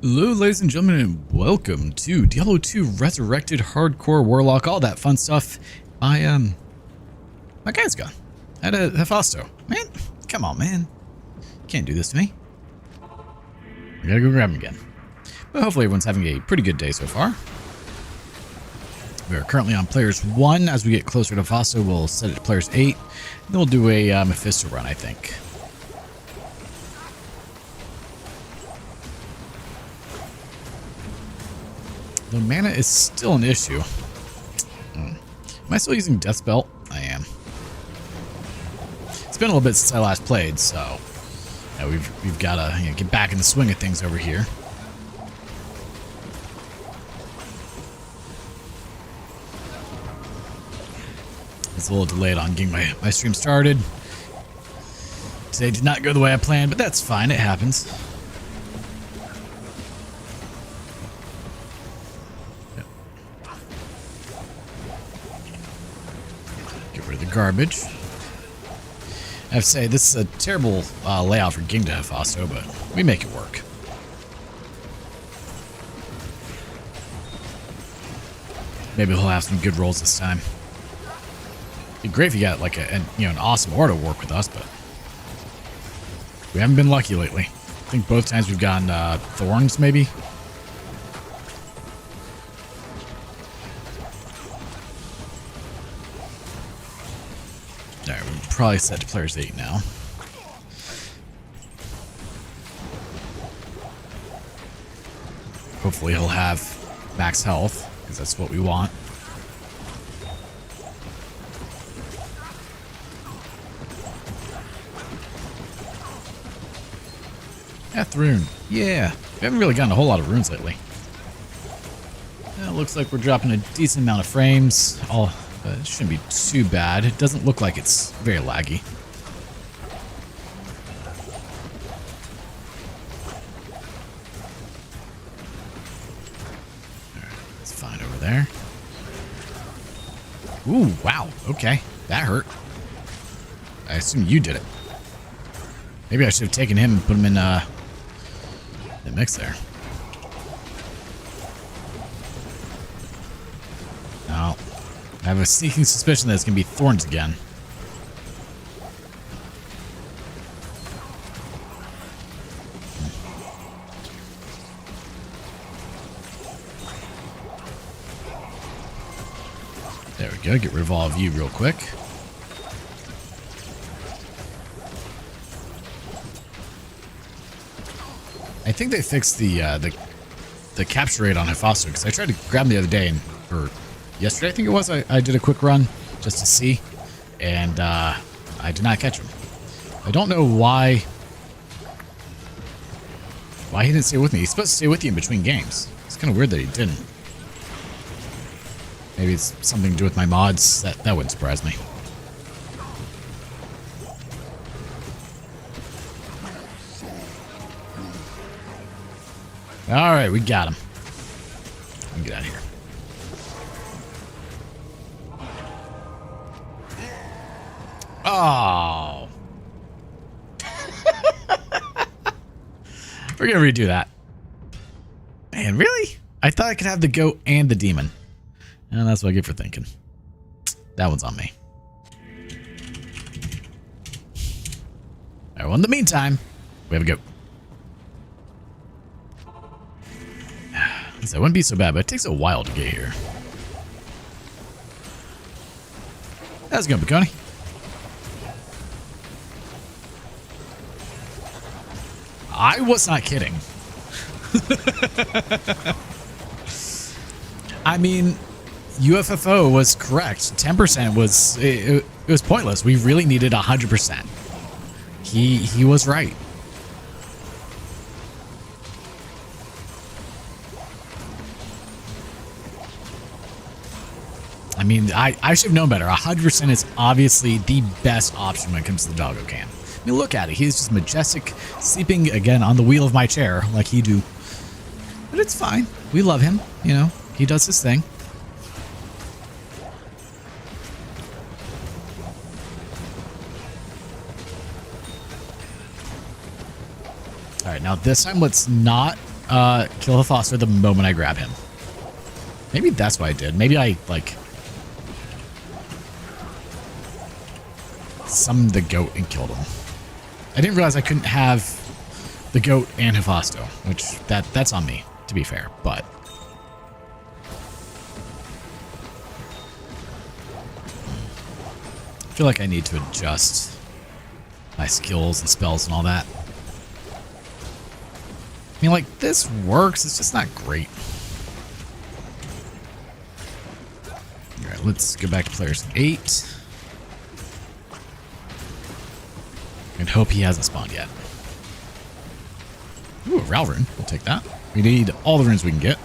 Hello ladies and gentlemen, and welcome to Diablo 2 Resurrected, Hardcore, Warlock, all that fun stuff. My guy's gone. I had a Hephasto. Man, come on man. Can't do this to me. I gotta go grab him again. But hopefully everyone's having a pretty good day so far. We are currently on players 1. As we get closer to Hephasto, we'll set it to players 8. Then we'll do a Mephisto run, I think. The mana is still an issue. Am I still using Death's Belt? I am. It's been a little bit since I last played, so yeah, we've got to get back in the swing of things over here. It's a little delayed on getting my stream started. Today did not go the way I planned, but that's fine. It happens. Garbage. I have to say, this is a terrible layout for getting to Hephasto, but we make it work. Maybe he'll have some good rolls this time. It'd be great if you got like an awesome aura to work with us, but we haven't been lucky lately. I think both times we've gotten thorns, maybe. Alright, we're probably set to players 8 now. Hopefully he'll have max health, because that's what we want. Death rune. Yeah. We haven't really gotten a whole lot of runes lately. It looks like we're dropping a decent amount of frames. It shouldn't be too bad. It doesn't look like it's very laggy. Alright, it's fine over there. Ooh, wow. Okay. That hurt. I assume you did it. Maybe I should have taken him and put him in the mix there. No. I have a sneaking suspicion that it's going to be thorns again. There we go. Get rid of all of you real quick. I think they fixed the capture rate on Hephasto, because I tried to grab him the other day, or yesterday I think it was, I did a quick run just to see, and I did not catch him. I don't know why he didn't stay with me. He's supposed to stay with you in between games. It's kind of weird that he didn't. Maybe it's something to do with my mods. That wouldn't surprise me. Alright, we got him. Let me get out of here. Oh. We're gonna redo that. Man, really? I thought I could have the goat and the demon. And that's what I get for thinking. That one's on me. Alright, well, in the meantime, we have a goat. That wouldn't be so bad, but it takes a while to get here. How's it going, Baconi? I was not kidding. I mean, UFFO was correct. 10% was it was pointless. We really needed 100%. He was right. I mean, I should have known better. 100% is obviously the best option when it comes to the doggo cam. I mean, look at it. He's just majestic, sleeping again on the wheel of my chair like he do. But it's fine. We love him. You know, he does his thing. All right, now this time let's not kill Hephaestus the moment I grab him. Maybe that's what I did. Maybe I, like, summoned the goat and killed him. I didn't realize I couldn't have the goat and Hephaestus, which that's on me, to be fair, but I feel like I need to adjust my skills and spells and all that. I mean, like, this works, it's just not great. Alright, let's go back to players 8. And hope he hasn't spawned yet. Ooh, a Ral rune. We'll take that. We need all the runes we can get.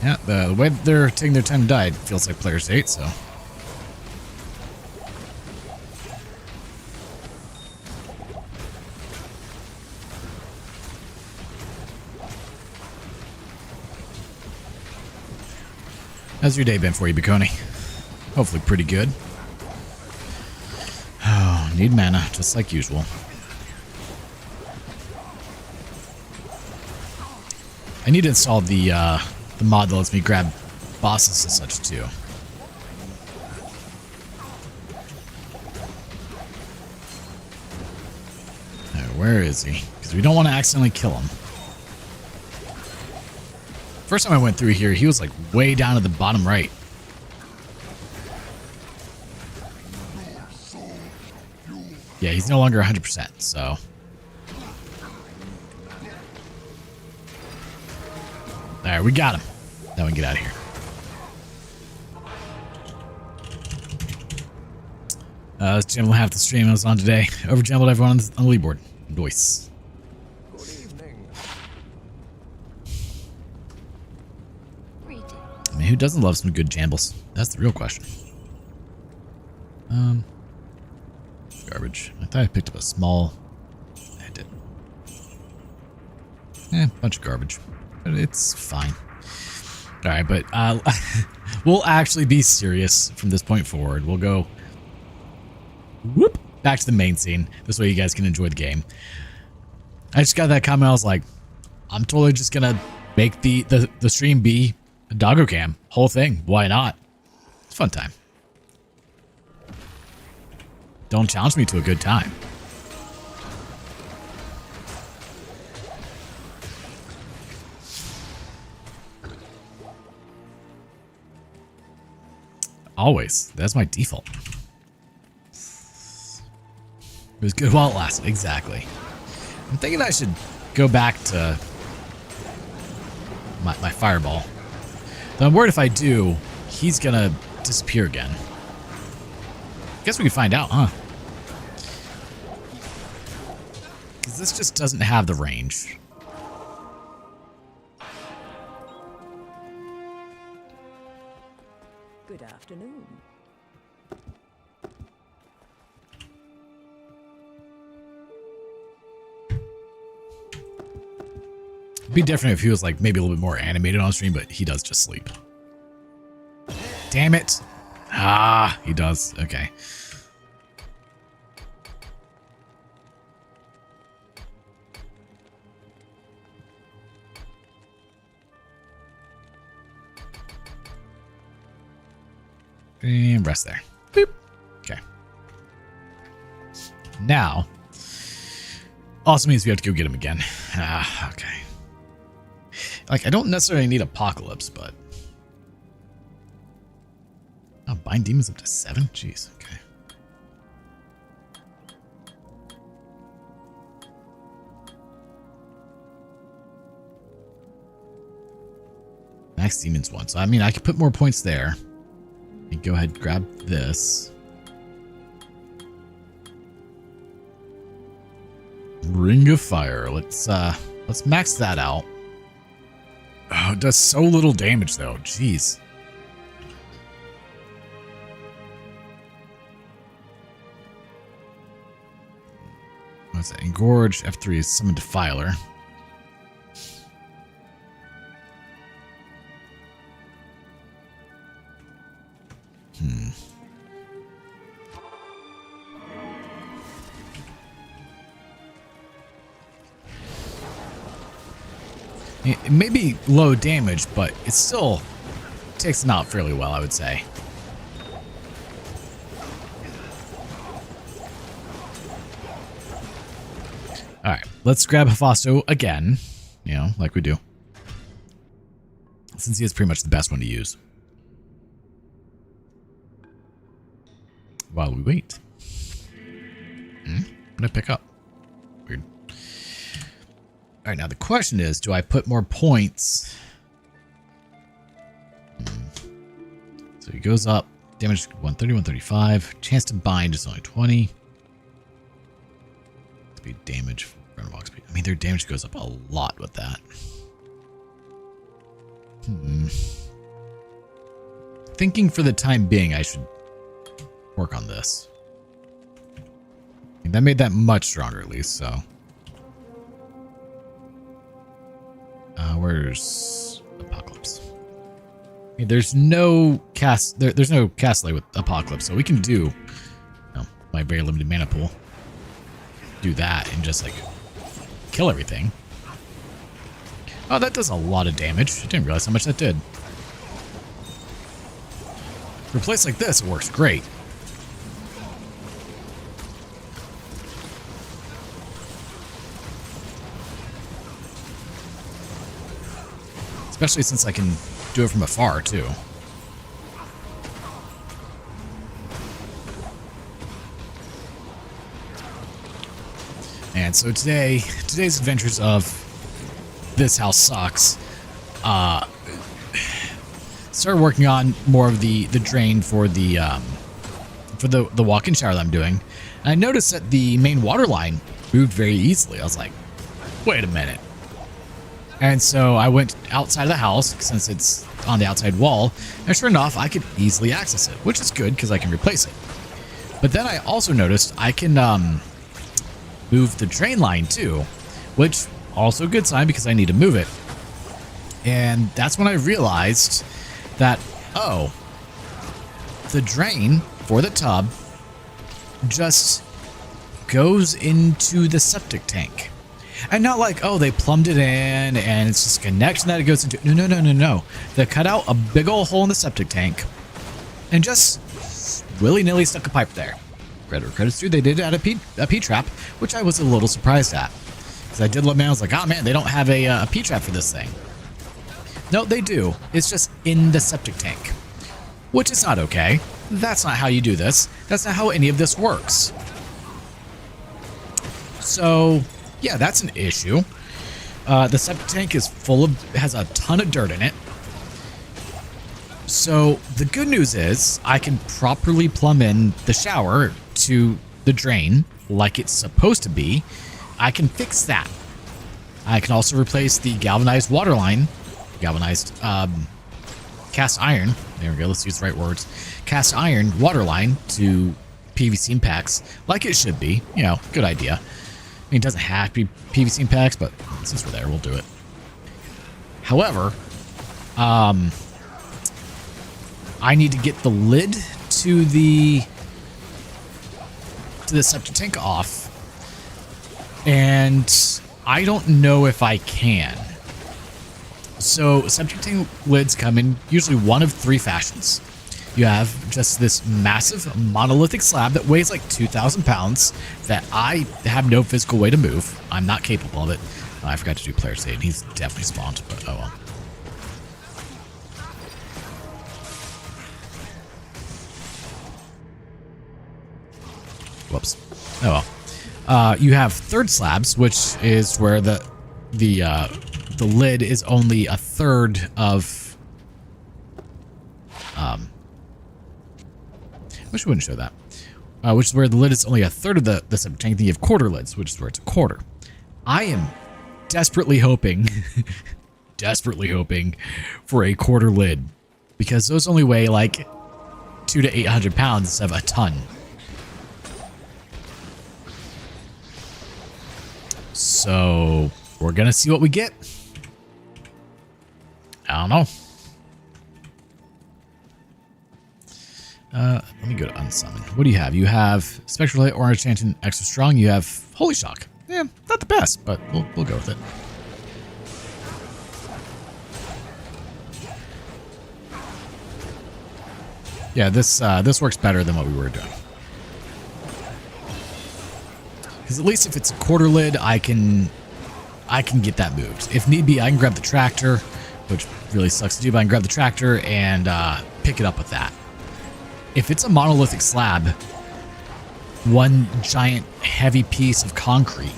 Yeah, the way they're taking their time to die feels like players 8, so. How's your day been for you, Baconi? Hopefully pretty good. Oh, need mana, just like usual. I need to install the mod that lets me grab bosses and such too. Right, where is he? Because we don't want to accidentally kill him. First time I went through here, he was like way down at the bottom right. Yeah, he's no longer 100%, so. Alright, we got him. Now we can get out of here. This Jam half the stream I was on today. Overjambled everyone on the leaderboard. Nice. I mean, who doesn't love some good jambles? That's the real question. Garbage. I thought I picked up a small. I did. Bunch of garbage. But it's fine. Alright, but we'll actually be serious from this point forward. We'll go back to the main scene. This way you guys can enjoy the game. I just got that comment. I was like, I'm totally just gonna make the stream be a doggo cam. Whole thing. Why not? It's a fun time. Don't challenge me to a good time. Always. That's my default. It was good while it lasted. Exactly. I'm thinking I should go back to my fireball. Though I'm worried if I do, he's gonna disappear again. Guess we can find out, huh? Because this just doesn't have the range. Good afternoon. It'd be different if he was like maybe a little bit more animated on stream, but he does just sleep. Damn it. Ah, he does. Okay. And rest there. Boop. Okay. Now, also means we have to go get him again. Ah, okay. Like, I don't necessarily need Apocalypse, but... Oh, bind demons up to 7? Jeez, okay. Max demons 1. So, I mean, I could put more points there. And go ahead and grab this. Ring of Fire. Let's max that out. Oh, it does so little damage though. Jeez. What's that? Engorge. F3 is Summon Defiler. It may be low damage, but it still takes them out fairly well, I would say. Alright, let's grab Hephasto again, you know, like we do. Since he is pretty much the best one to use. While we wait. What did I pick up? Weird. Alright, now the question is, do I put more points? So he goes up. Damage 130, 135. Chance to bind is only 20. Speed damage. Walk speed. I mean, their damage goes up a lot with that. Thinking for the time being, I should work on this. I mean, that made that much stronger, at least, so. Where's Apocalypse? I mean, there's no there's no Castle with Apocalypse, so we can do, you know, my very limited mana pool. Do that and just, like, kill everything. Oh, that does a lot of damage. I didn't realize how much that did. For a place like this, it works great. Especially since I can do it from afar, too. And so today's adventures of This House Sucks, started working on more of the drain for the walk-in shower that I'm doing. And I noticed that the main water line moved very easily. I was like, wait a minute. And so I went outside of the house, since it's on the outside wall, and sure enough, I could easily access it, which is good because I can replace it. But then I also noticed I can move the drain line too, which also a good sign because I need to move it. And that's when I realized that, oh, the drain for the tub just goes into the septic tank. And not like, oh, they plumbed it in and it's just a connection that it goes into. No. They cut out a big old hole in the septic tank and just willy-nilly stuck a pipe there. Credits due, they did add a P-trap, which I was a little surprised at. Because I did look, man, I was like, oh man, they don't have a P-trap for this thing. No, they do. It's just in the septic tank. Which is not okay. That's not how you do this. That's not how any of this works. So, yeah, that's an issue. The septic tank is has a ton of dirt in it. So the good news is I can properly plumb in the shower to the drain like it's supposed to be. I can fix that. I can also replace the galvanized water line, galvanized cast iron. There we go. Let's use the right words. Cast iron water line to PVC impacts like it should be. You know, good idea. I mean, it doesn't have to be PVC impacts, but since we're there, we'll do it. However, I need to get the lid to the septic tank off, and I don't know if I can. So septic tank lids come in usually one of three fashions. You have just this massive monolithic slab that weighs like 2,000 pounds that I have no physical way to move. I'm not capable of it. Oh, I forgot to do player state. He's definitely spawned, but oh well. Whoops. Oh well. You have third slabs, which is where the lid is only a third of. I wish we wouldn't show that. Which is where the lid is only a third of the septic tank. Then you have quarter lids, which is where it's a quarter. I am desperately hoping, for a quarter lid, because those only weigh like 200 to 800 pounds instead of a ton. So we're gonna see what we get. I don't know. Let me go to unsummon. What do you have? You have Spectral Light, Orange Chanting, Extra Strong. You have Holy Shock. Yeah, not the best, but we'll go with it. Yeah, this works better than what we were doing. Because at least if it's a quarter lid, I can get that moved. If need be, I can grab the tractor, which really sucks to do, but I can grab the tractor and pick it up with that. If it's a monolithic slab, one giant heavy piece of concrete,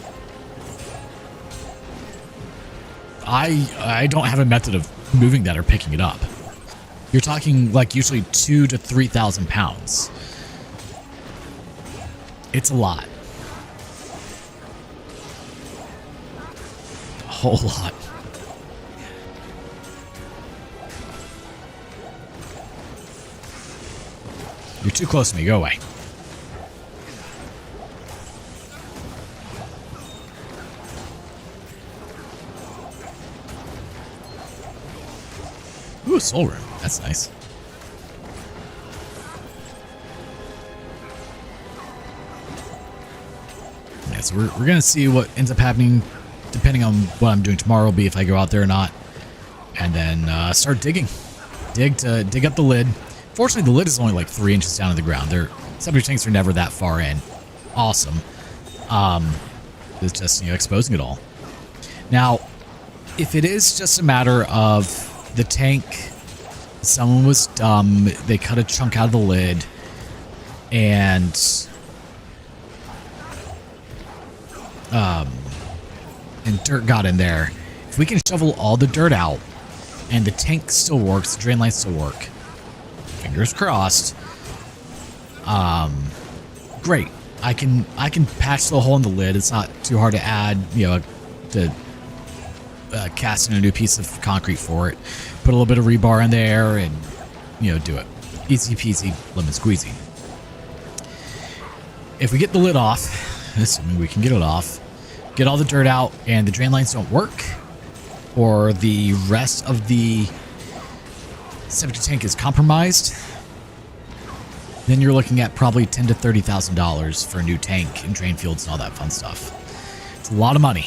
I don't have a method of moving that or picking it up. You're talking like usually 2,000 to 3,000 pounds. It's a lot. A whole lot. You're too close to me. Go away. Ooh, soul room. That's nice. Yeah, so we're going to see what ends up happening depending on what I'm doing tomorrow, will be if I go out there or not. And then start digging. Dig up the lid. Fortunately, the lid is only like 3 inches down to the ground. Their septic tanks are never that far in. Awesome. It's just, exposing it all. Now, if it is just a matter of the tank, someone was dumb, they cut a chunk out of the lid, and dirt got in there. If we can shovel all the dirt out and the tank still works, the drain lines still work, fingers crossed, great. I can patch the hole in the lid. It's not too hard to add, to cast in a new piece of concrete for it. Put a little bit of rebar in there and, do it. Easy peasy, lemon squeezy. If we get the lid off, assuming we can get it off, get all the dirt out and the drain lines don't work, or the rest of the septic tank is compromised, then you're looking at probably $10,000 to $30,000 for a new tank and drain fields and all that fun stuff. It's a lot of money.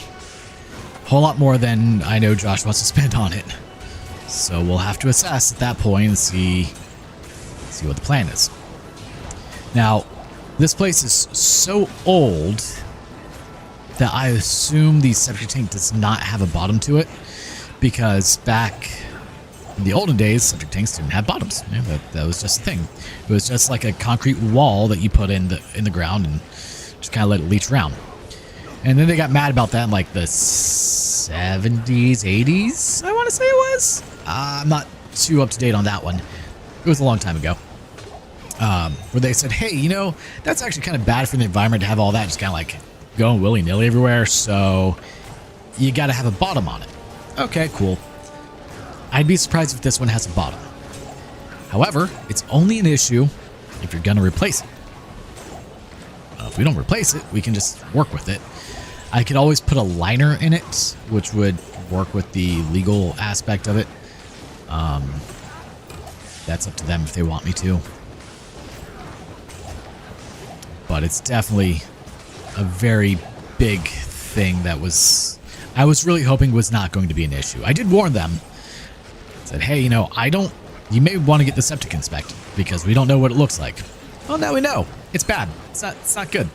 A whole lot more than I know Josh wants to spend on it. So we'll have to assess at that point and see what the plan is. Now, this place is so old that I assume the septic tank does not have a bottom to it, because back in the olden days, septic tanks didn't have bottoms. That was just a thing. It was just like a concrete wall that you put in the ground and just kind of let it leach around. And then they got mad about that in like the 70s, 80s, I want to say it was. I'm not too up to date on that one. It was a long time ago. Where they said, hey, that's actually kind of bad for the environment to have all that just kind of like going willy-nilly everywhere, so you got to have a bottom on it. Okay, cool. I'd be surprised if this one has a bottom. However, it's only an issue if you're going to replace it. If we don't replace it, we can just work with it. I could always put a liner in it, which would work with the legal aspect of it. That's up to them if they want me to. But it's definitely a very big thing that I was really hoping was not going to be an issue. I did warn them. Said, hey, you may want to get the septic inspected because we don't know what it looks like. Well, now we know. It's bad. It's not good.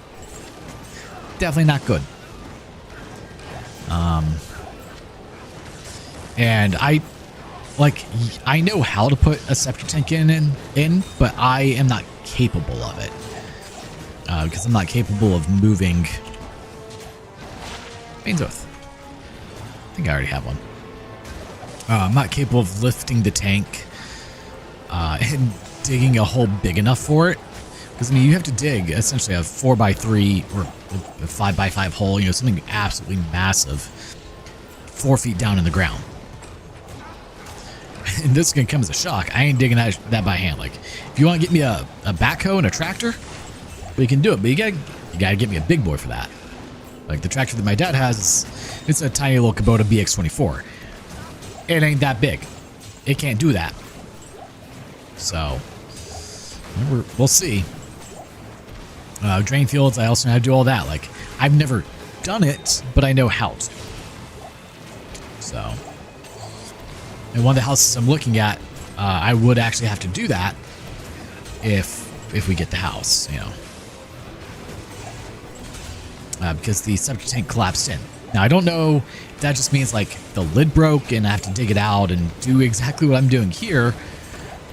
Definitely not good. And I know how to put a septic tank in, but I am not capable of it. Because I'm not capable of moving Bane's Oath. I think I already have one. I'm not capable of lifting the tank and digging a hole big enough for it. Because, you have to dig essentially a 4x3 or a 5x5 hole, something absolutely massive, 4 feet down in the ground. And this is going to come as a shock. I ain't digging that by hand. Like, if you want to get me a backhoe and a tractor, we can do it. But you gotta get me a big boy for that. Like the tractor that my dad has, it's a tiny little Kubota BX24. It ain't that big. It can't do that. So, we'll see. Drain fields, I also know how to do all that. Like, I've never done it, but I know how to. So, and one of the houses I'm looking at, I would actually have to do that. if we get the house, you know. Because the septic tank collapsed in. Now, I don't know if that just means like the lid broke and I have to dig it out and do exactly what I'm doing here,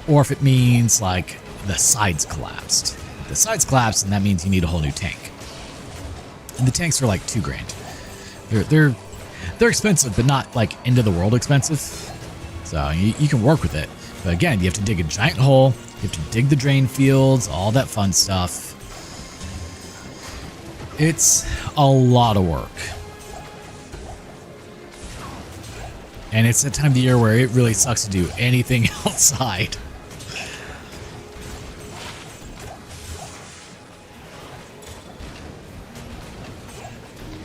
or if it means like the sides collapsed. If the sides collapsed, and that means you need a whole new tank. And the tanks are like $2 grand. They're expensive, but not like end of the world expensive. So you can work with it. But again, you have to dig a giant hole. You have to dig the drain fields, all that fun stuff. It's a lot of work. And it's the time of the year where it really sucks to do anything outside.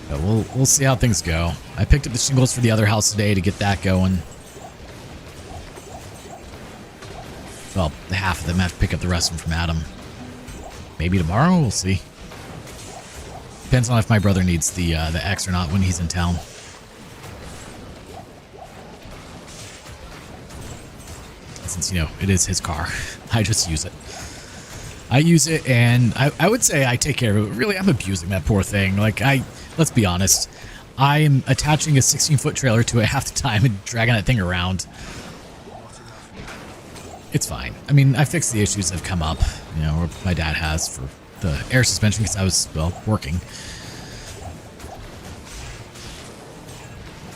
But we'll see how things go. I picked up the shingles for the other house today to get that going. Well, the half of them. I have to pick up the rest of them from Adam. Maybe tomorrow, we'll see. Depends on if my brother needs the X or not when he's in town. Since, you know, it is his car. I just use it. I use it, and I would say I take care of it. But really, I'm abusing that poor thing. Like, let's be honest. I'm attaching a 16-foot trailer to it half the time and dragging that thing around. It's fine. I mean, I fixed the issues that have come up, you know, or my dad has for the air suspension because I was, well, working.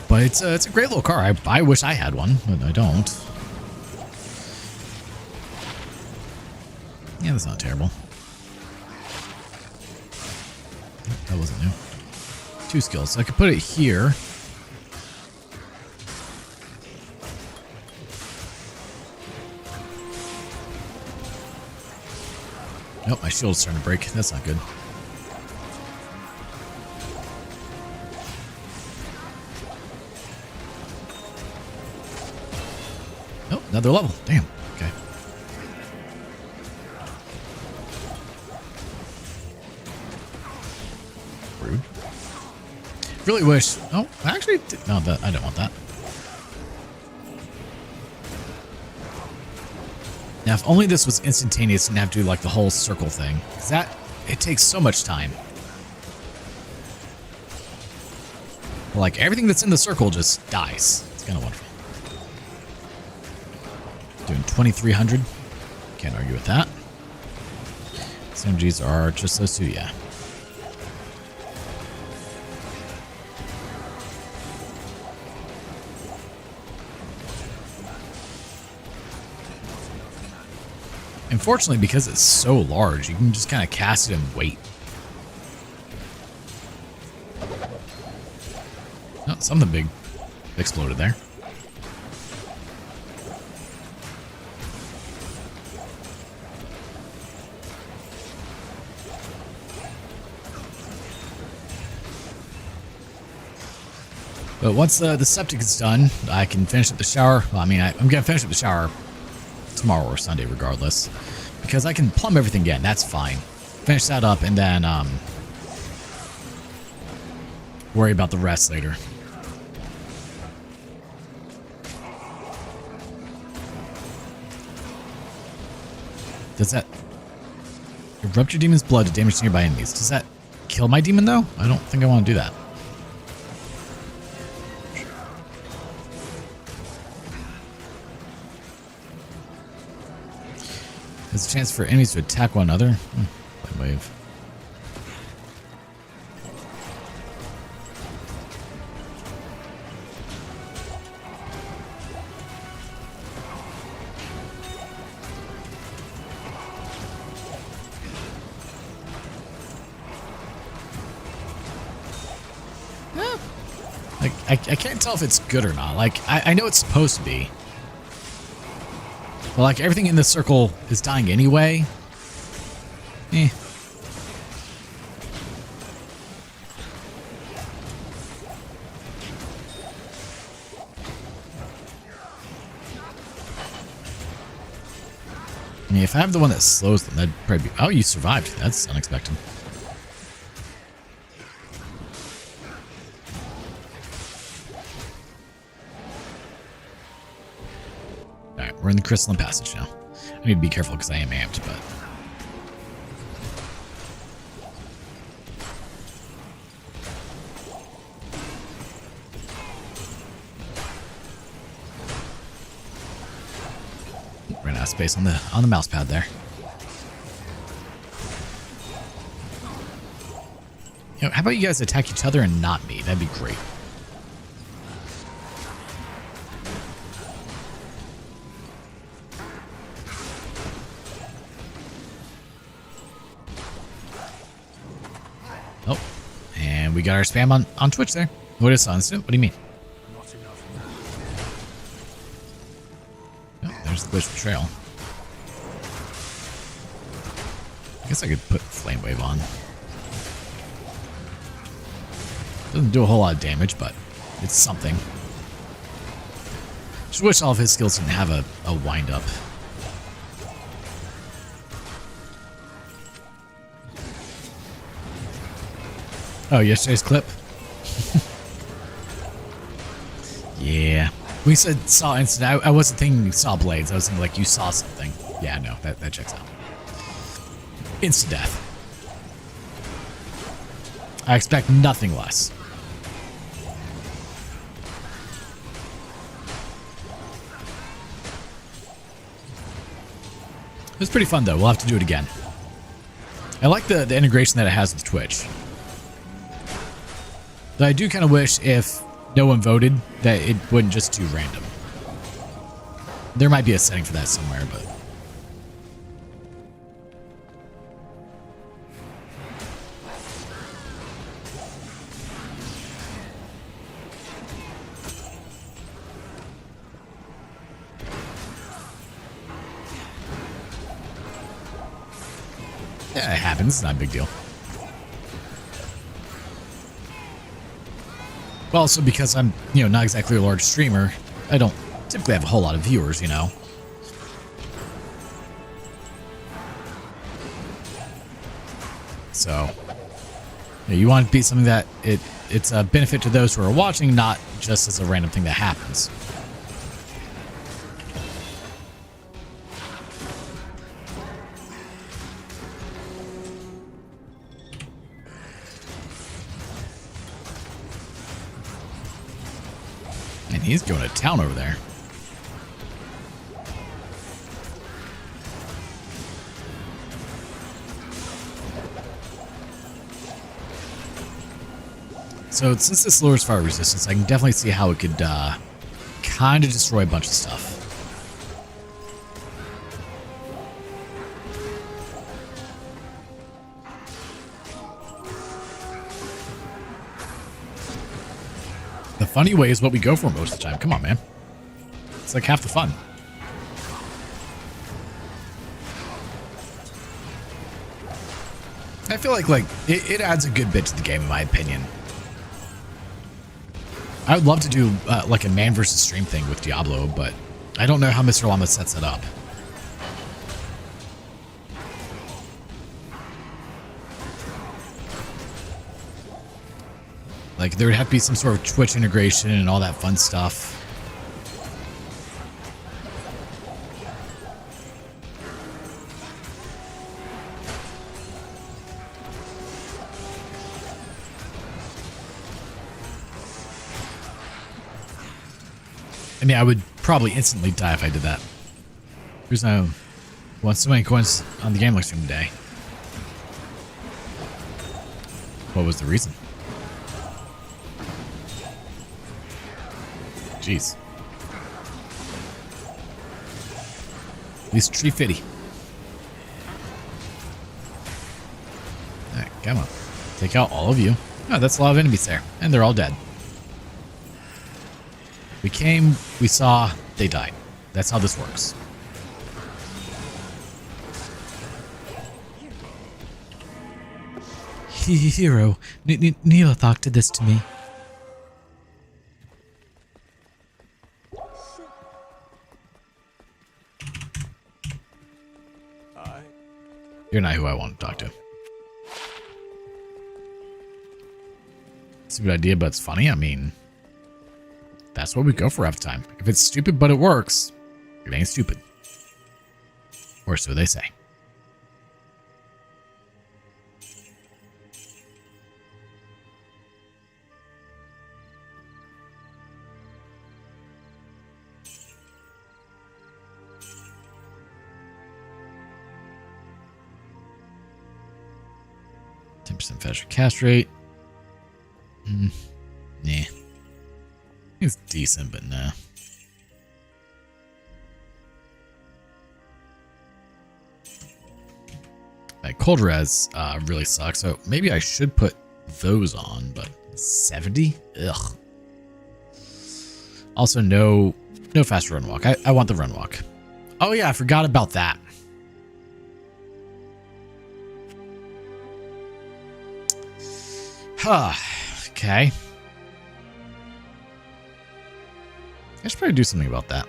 But it's a great little car. I wish I had one, but I don't. Yeah, that's not terrible. That wasn't new. 2 skills. So I could put it here. Nope, my shield's starting to break. That's not good. Nope, another level. Damn. Okay. Rude. Really wish. Oh, actually, no, I don't want that. Now, if only this was instantaneous and have to do like the whole circle thing. Because it takes so much time. Like, everything that's in the circle just dies. It's kind of wonderful. Doing 2,300. Can't argue with that. Synergies are just those two, yeah. Unfortunately, because it's so large, you can just kind of cast it and wait. Oh, something big exploded there. But once the septic is done, I can finish up the shower. Well, I mean, I'm going to finish up the shower tomorrow or Sunday regardless, because I can plumb everything again. That's fine. Finish that up and then worry about the rest later. Does that erupt your demon's blood to damage nearby enemies? Does that kill my demon though? I don't think I want to do that. There's a chance for enemies to attack one another. Wave. Like, I can't tell if it's good or not. Like, I know it's supposed to be. But like everything in this circle is dying anyway. Eh. I mean, if I have the one that slows them, that'd probably be... Oh, you survived. That's unexpected. Alright, we're in the crystalline passage now. I need to be careful because I am amped, but... Ran out of space on the mouse pad there. You know, how about you guys attack each other and not me? That'd be great. Oh, and we got our spam on Twitch there. What is instant? What do you mean? Oh, there's the Glitch Betrayal. I guess I could put Flame Wave on. Doesn't do a whole lot of damage, but it's something. Just wish all of his skills didn't have a wind up. Oh, yesterday's clip? Yeah. We said saw instant. I wasn't thinking saw blades. I was thinking like you saw something. Yeah, no, that checks out. Instant death. I expect nothing less. It was pretty fun though. We'll have to do it again. I like the integration that it has with Twitch. Though I do kind of wish if no one voted that it wouldn't just do random. There might be a setting for that somewhere, but... yeah, it happens. It's not a big deal. Well, also because I'm, not exactly a large streamer, I don't typically have a whole lot of viewers, So, you want it to be something that it's a benefit to those who are watching, not just as a random thing that happens. And he's going to town over there. So since this lowers fire resistance, I can definitely see how it could kind of destroy a bunch of stuff. The funny way is what we go for most of the time. Come on, man. It's like half the fun. I feel like it adds a good bit to the game, in my opinion. I would love to do like a man versus stream thing with Diablo, but I don't know how Mr. Llama sets it up. Like, there would have to be some sort of Twitch integration and all that fun stuff. I mean, I would probably instantly die if I did that. There's no... Won so many coins on the gambling stream today. What was the reason? Jeez. At least tree fitty. Alright, come on. Take out all of you. Oh, that's a lot of enemies there. And they're all dead. We came, we saw, they died. That's how this works. Hero, Neelathok did this to me. You're not who I want to talk to. It's a good idea, but it's funny. I mean, that's what we go for half the time. If it's stupid but it works, it ain't stupid. Or so they say. Faster cast rate. Nah. It's decent, but nah. That cold res really sucks, so maybe I should put those on, but 70? Ugh. Also, no faster run walk. I want the run walk. Oh yeah, I forgot about that. Okay. I should probably do something about that.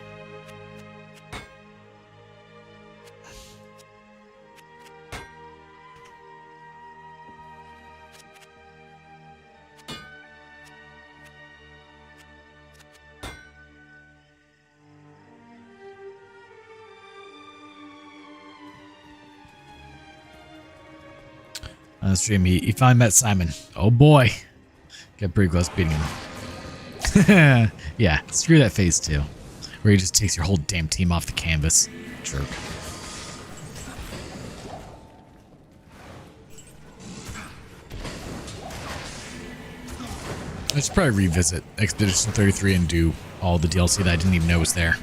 On the stream, he finally met Simon. Oh boy. Got pretty close beating him. Yeah, screw that phase 2. Where he just takes your whole damn team off the canvas. Jerk. I should probably revisit Expedition 33 and do all the DLC that I didn't even know was there.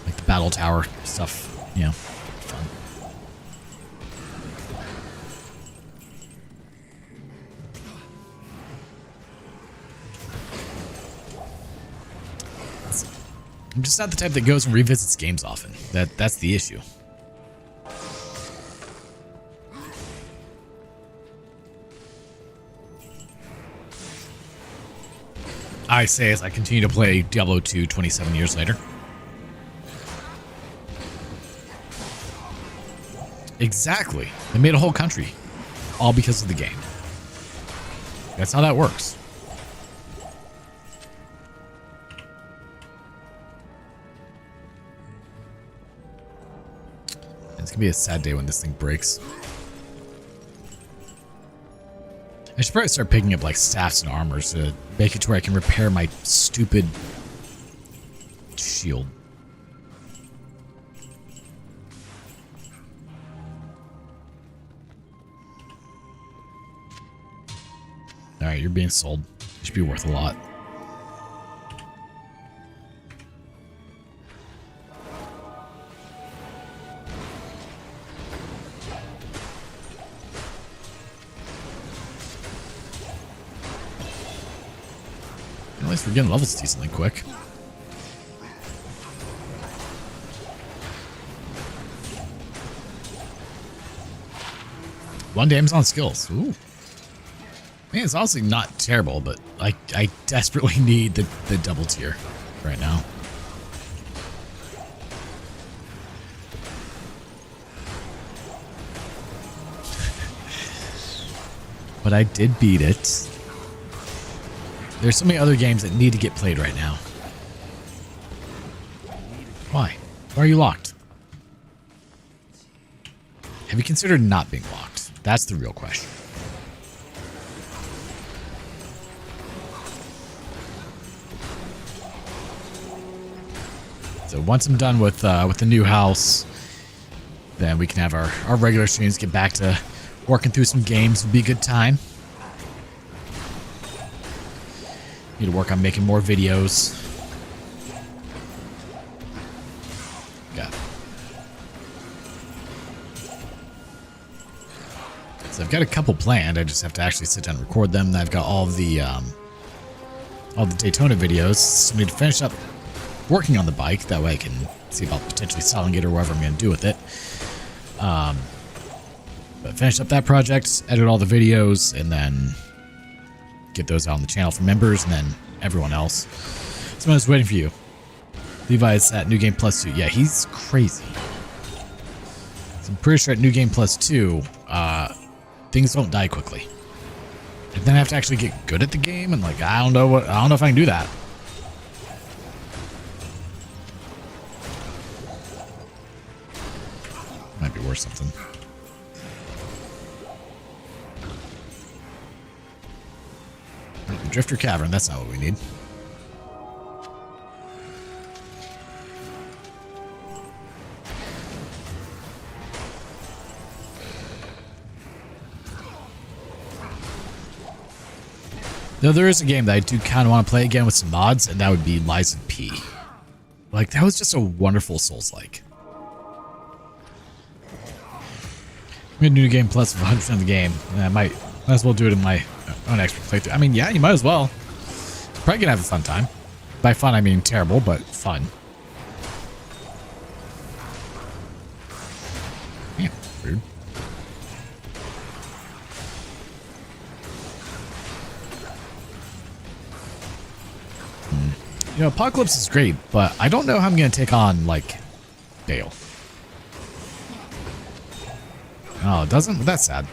Like the Battle Tower stuff, you know. Fun. I'm just not the type that goes and revisits games often. That's the issue. I say as I continue to play Diablo 2 27 years later. Exactly. They made a whole country. All because of the game. That's how that works. It's gonna be a sad day when this thing breaks. I should probably start picking up like staffs and armors to make it to where I can repair my stupid shield. Alright, you're being sold. It should be worth a lot. At least we're getting levels decently quick. One damage on skills. Ooh. I mean, it's honestly not terrible, but I desperately need the double tier right now. But I did beat it. There's so many other games that need to get played right now. Why? Why are you locked? Have you considered not being locked? That's the real question. So once I'm done with the new house, then we can have our regular streams, get back to working through some games. Would be a good time. Need to work on making more videos. Yeah. So I've got a couple planned. I just have to actually sit down and record them. I've got all the Daytona videos. So I need to finish up working on the bike. That way I can see about potentially selling it or whatever I'm going to do with it. But finish up that project, edit all the videos, and then get those out on the channel for members and then everyone else. Someone's waiting for you. Levi's at New Game Plus 2. Yeah, he's crazy. So I'm pretty sure at New Game Plus 2, things don't die quickly. And then I have to actually get good at the game, and like I don't know if I can do that. or something. Drifter Cavern, that's not what we need. Though there is a game that I do kind of want to play again with some mods, and that would be Lies of P. Like, that was just a wonderful Souls-like. I'm gonna do a game plus 100% of the game, and I might as well do it in my own extra playthrough. I mean, yeah, you might as well. Probably gonna have a fun time. By fun, I mean terrible, but fun. Yeah, rude. You know, Apocalypse is great, but I don't know how I'm going to take on, like, Dale. Oh, it doesn't? That's sad.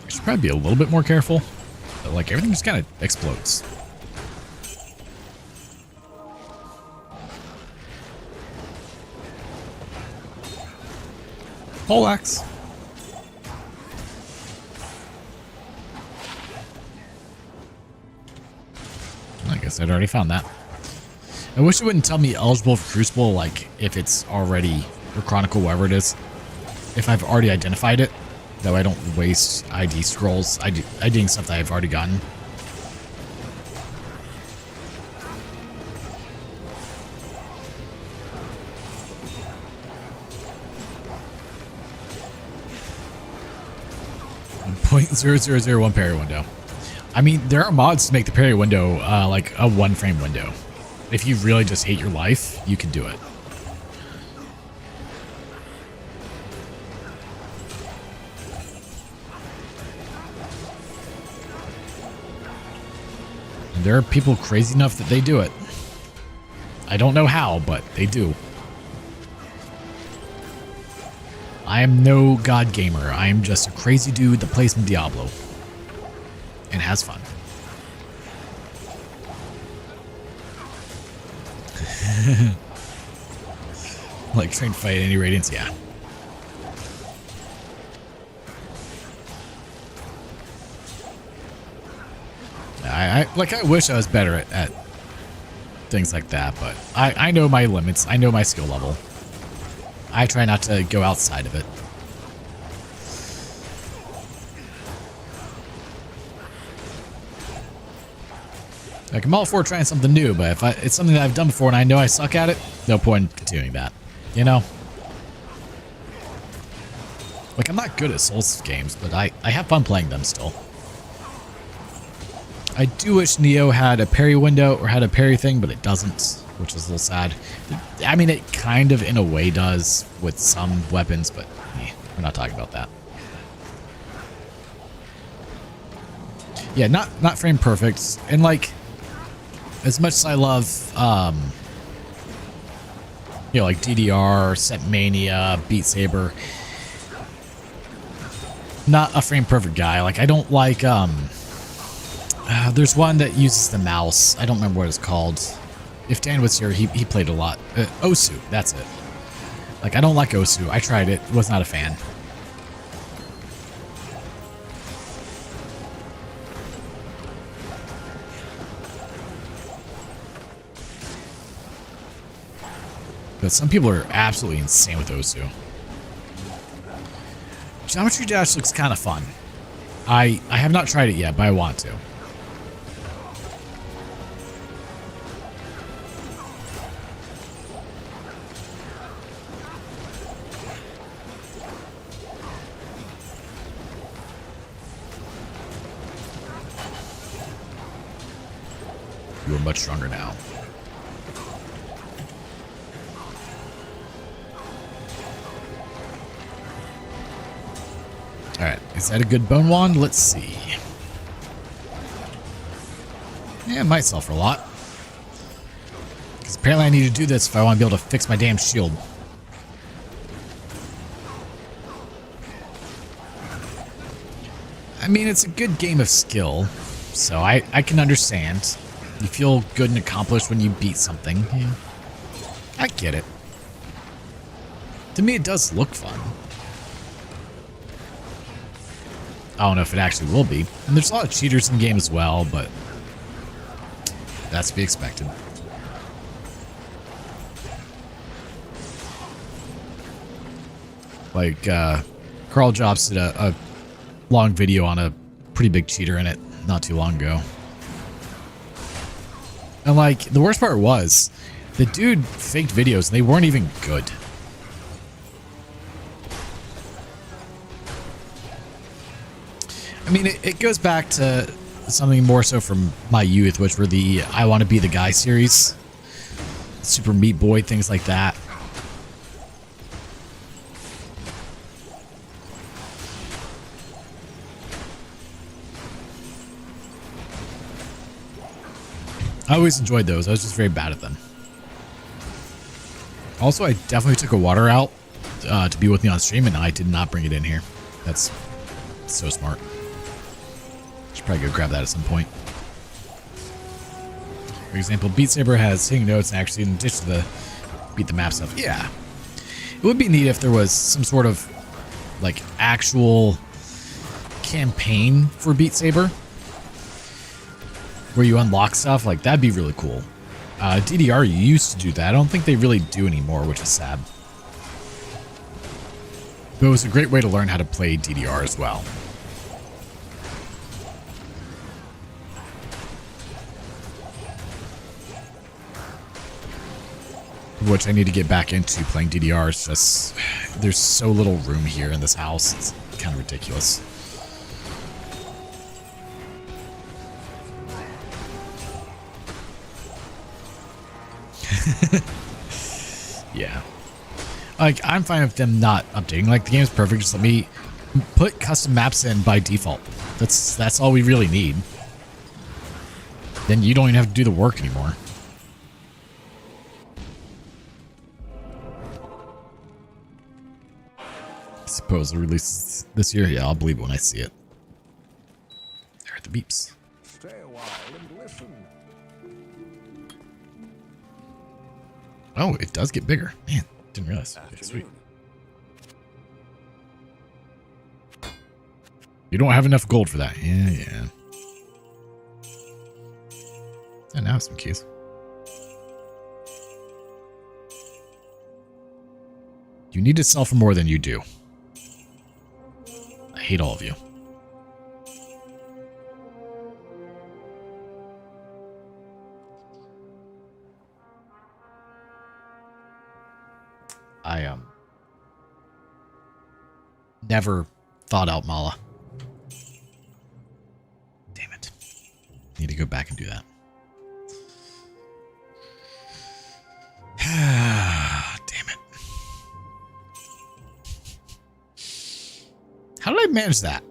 I should probably be a little bit more careful. But, like, everything just kind of explodes. Poleaxe. I guess I'd already found that. I wish it wouldn't tell me eligible for Crucible, like if it's already, or Chronicle, whatever it is. If I've already identified it, that way I don't waste ID scrolls, IDing stuff that I've already gotten. .0001 parry window. I mean, there are mods to make the parry window like a 1-frame window. If you really just hate your life, you can do it. And there are people crazy enough that they do it. I don't know how, but they do. I am no god gamer. I am just a crazy dude that plays some Diablo and has fun. Like trying to fight any radiance, yeah. I wish I was better at things like that, but I know my limits. I know my skill level. I try not to go outside of it. Like, I'm all for trying something new, but if it's something that I've done before and I know I suck at it, no point in continuing that. You know? Like, I'm not good at Souls games, but I have fun playing them still. I do wish Neo had a parry window or had a parry thing, but it doesn't, which is a little sad. I mean, it kind of in a way does with some weapons, but we're not talking about that. Yeah, not frame perfect. And like, as much as I love, you know, like DDR, Setmania, Beat Saber, not a frame perfect guy. Like, I don't like, there's one that uses the mouse. I don't remember what it's called. If Dan was here, he played a lot. Osu, that's it. Like, I don't like Osu. I tried it. Was not a fan. But some people are absolutely insane with Osu. Geometry Dash looks kind of fun. I have not tried it yet, but I want to. You are much stronger now. Alright, is that a good bone wand? Let's see. Yeah, it might sell for a lot. Because apparently I need to do this if I want to be able to fix my damn shield. mean, it's a good game of skill, so I can understand. You feel good and accomplished when you beat something. Yeah. I get it. To me, it does look fun. I don't know if it actually will be. And there's a lot of cheaters in the game as well, but that's to be expected. Like, Carl Jobs did a long video on a pretty big cheater in it not too long ago. And, like, the worst part was, the dude faked videos and they weren't even good. I mean, it goes back to something more so from my youth, which were the I Want to Be the Guy series. Super Meat Boy, things like that. I always enjoyed those. I was just very bad at them. Also, I definitely took a water out to be with me on stream, and I did not bring it in here. That's so smart. Should probably go grab that at some point. For example, Beat Saber has hitting notes and actually in addition to the beat the map stuff. Yeah. It would be neat if there was some sort of like actual campaign for Beat Saber where you unlock stuff. Like that'd be really cool. DDR used to do that. I don't think they really do anymore, which is sad. But it was a great way to learn how to play DDR as well. Which I need to get back into playing DDR. It's just, there's so little room here in this house. It's kind of ridiculous. Yeah. Like, I'm fine with them not updating. Like, the game's perfect. Just let me put custom maps in by default. That's all we really need. Then you don't even have to do the work anymore. Suppose the release this year. Yeah, I'll believe it when I see it. There are the beeps. Stay a while and listen. Oh, it does get bigger. Man, didn't realize. Okay, sweet. You don't have enough gold for that. Yeah. And now some keys. You need to sell for more than you do. I hate all of you. I never thought out Mala. Damn it. Need to go back and do that. Damn it. How did I manage that?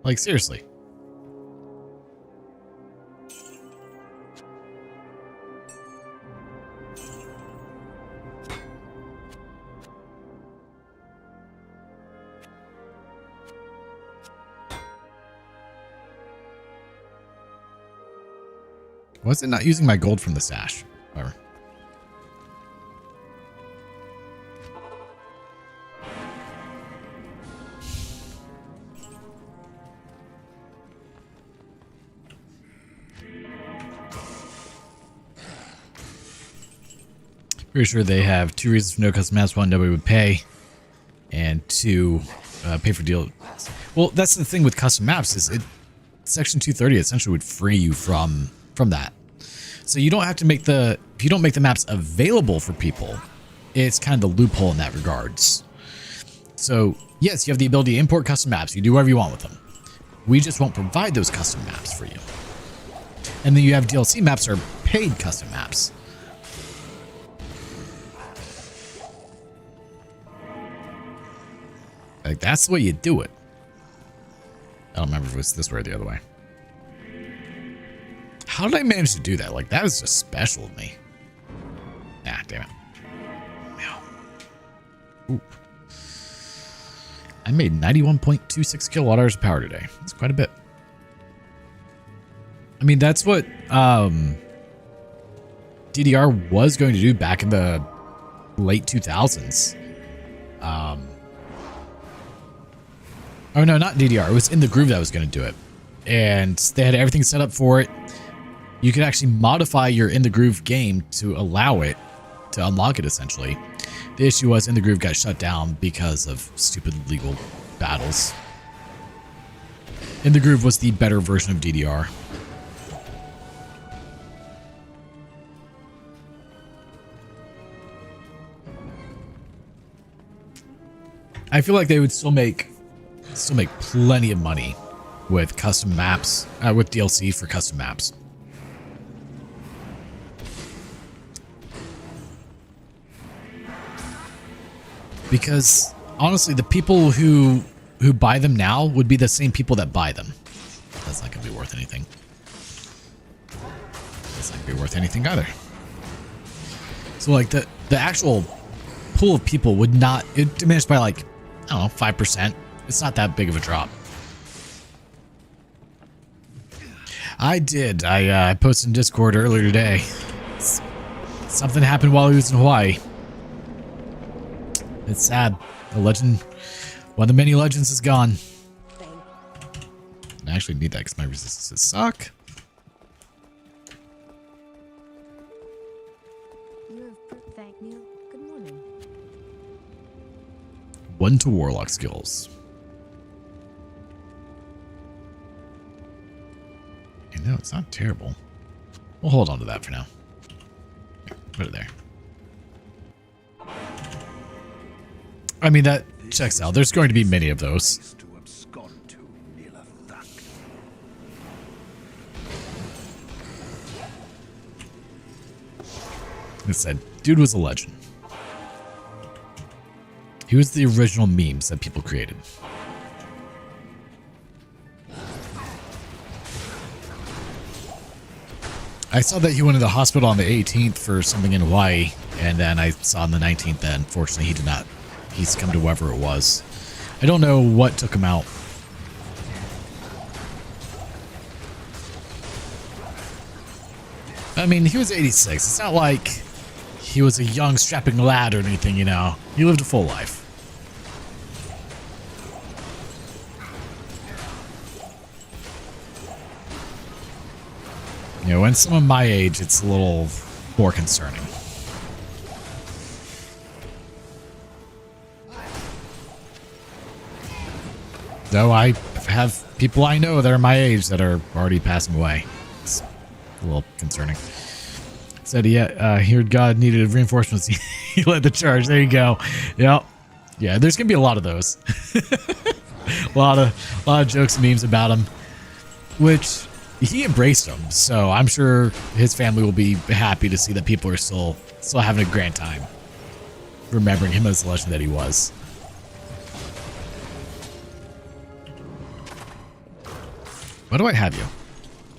Like, seriously. Was it not using my gold from the stash? Whatever. Pretty sure they have 2 reasons for no custom maps. 1, nobody would pay. And 2, pay for deal. Well, that's the thing with custom maps is Section 230 essentially would free you from that. So you don't have to make if you don't make the maps available for people, it's kind of the loophole in that regards. So yes, you have the ability to import custom maps. You do whatever you want with them. We just won't provide those custom maps for you. And then you have DLC maps or paid custom maps. Like, that's the way you do it. I don't remember if it was this way or the other way. How did I manage to do that? Like, that was just special of me. Ah, damn it. Oop. I made 91.26 kilowatt hours of power today. That's quite a bit. I mean, that's what DDR was going to do back in the late 2000s. Oh no, not DDR. It was In the Groove that was going to do it. And they had everything set up for it. You could actually modify your In the Groove game to allow it to unlock it, essentially. The issue was In the Groove got shut down because of stupid legal battles. In the Groove was the better version of DDR. I feel like they would still make plenty of money with custom maps, with DLC for custom maps. Because honestly, the people who buy them now would be the same people that buy them. That's not going to be worth anything. That's not going to be worth anything either. So like the actual pool of people would not, it diminished by like, I don't know, 5%. It's not that big of a drop. I did. I posted in Discord earlier today. Something happened while he was in Hawaii. It's sad. The legend, one of the many legends is gone. I actually need that because my resistances suck. Thank you. Good morning. 1 to Warlock skills. You know, it's not terrible. We'll hold on to that for now. Here, put it there. I mean, that checks out. There's going to be many of those. It said, dude was a legend. He was the original memes that people created. I saw that he went to the hospital on the 18th for something in Hawaii, and then I saw on the 19th that unfortunately he did not. He succumbed to whatever it was. I don't know what took him out. I mean, he was 86. It's not like he was a young, strapping lad or anything, you know. He lived a full life. You know, when someone my age, it's a little more concerning. Though I have people I know that are my age that are already passing away. It's a little concerning. Said he heard God needed reinforcements. He led the charge. There you go. Yep. Yeah, there's gonna be a lot of those. a lot of jokes and memes about him, which he embraced them. So I'm sure his family will be happy to see that people are still having a grand time, remembering him as the legend that he was. Why do I have you?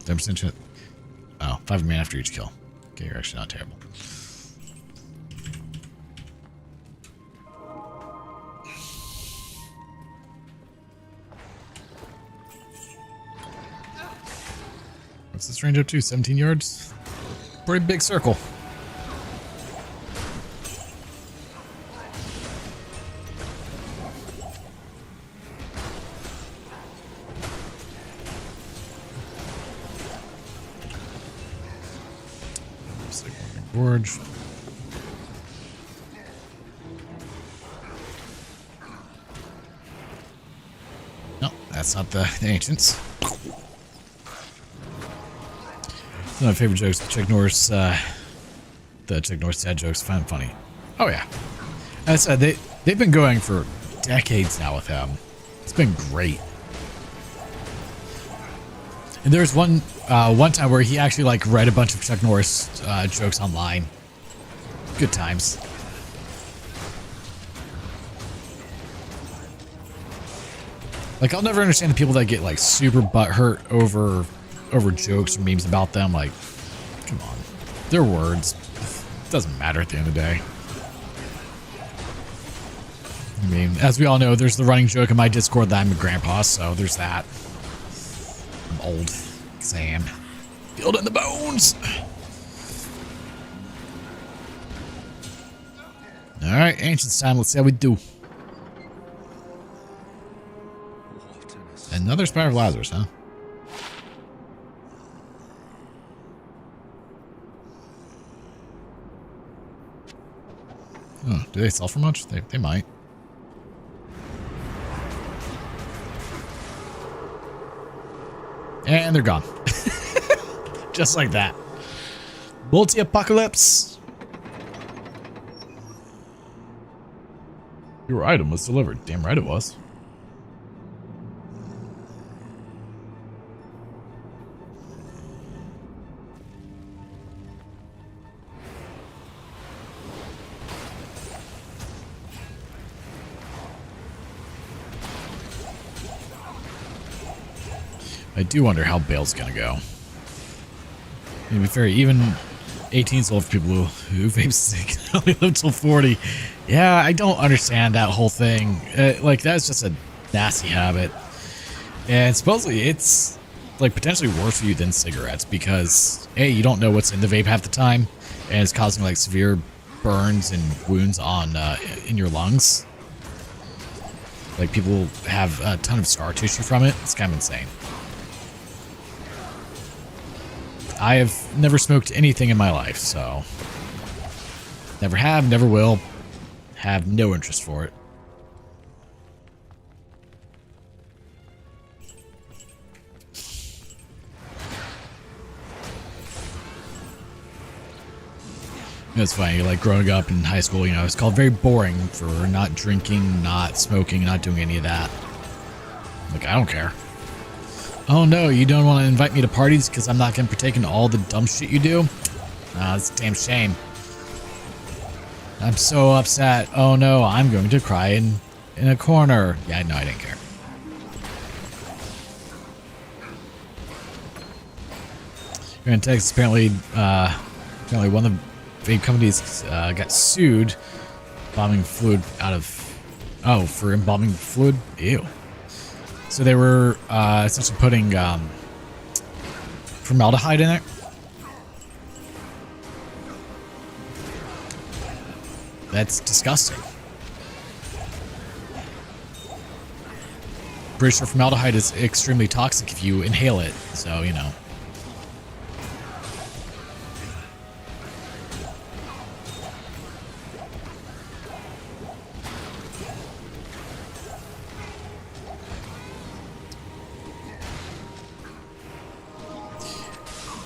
10% chance. Oh, 5 mana after each kill. Okay, you're actually not terrible. What's this range up to? 17 yards? Pretty big circle. Gorge. No, that's not the ancients. One of my favorite jokes, Chuck Norris, the Chuck Norris dad jokes, find funny. Oh yeah. As I said, they've been going for decades now with him. It's been great. And there's one time where he actually like read a bunch of Chuck Norris jokes online. Good times. Like I'll never understand the people that get like super butthurt over jokes or memes about them. Like, come on, they're words. It doesn't matter at the end of the day. I mean, as we all know, there's the running joke in my Discord that I'm a grandpa, so there's that. I'm old, because I am. Feel it in the bones. All right, Ancients time. Let's see how we do. Another Spire of Lazarus, huh? Oh, do they sell for much? They might. And they're gone. Just like that. Multi-apocalypse. Your item was delivered. Damn right it was. I do wonder how Bale's gonna go. To be fair, even 18's old for people who vape sick only live till 40. Yeah, I don't understand that whole thing. Like, that's just a nasty habit. And supposedly it's like potentially worse for you than cigarettes because A, you don't know what's in the vape half the time, and it's causing like severe burns and wounds on in your lungs. Like, people have a ton of scar tissue from it. It's kind of insane. I have never smoked anything in my life, so never have, never will, have no interest for it. It's funny, like growing up in high school, you know, it's called very boring for not drinking, not smoking, not doing any of that. Like, I don't care. Oh no, you don't want to invite me to parties because I'm not going to partake in all the dumb shit you do? That's a damn shame. I'm so upset. Oh no, I'm going to cry in a corner. Yeah, no, I didn't care. Here in Texas, apparently one of the vape companies got sued bombing fluid out of... Oh, for embalming fluid? Ew. So they were essentially putting formaldehyde in it. That's disgusting. Pretty sure formaldehyde is extremely toxic if you inhale it, so, you know.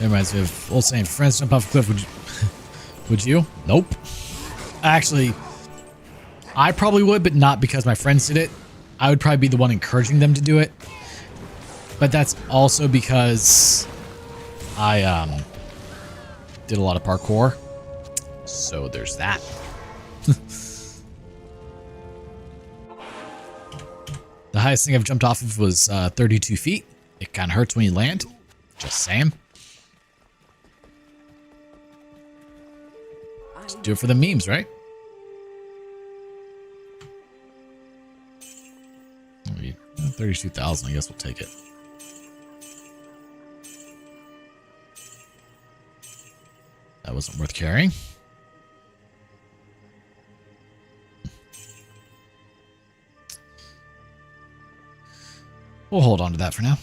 That reminds me of old saying, friends jump off a cliff, would you? Nope. Actually, I probably would, but not because my friends did it. I would probably be the one encouraging them to do it. But that's also because I did a lot of parkour. So there's that. The highest thing I've jumped off of was 32 feet. It kind of hurts when you land. Just saying. Just do it for the memes, right? 32,000, I guess we'll take it. That wasn't worth carrying. We'll hold on to that for now.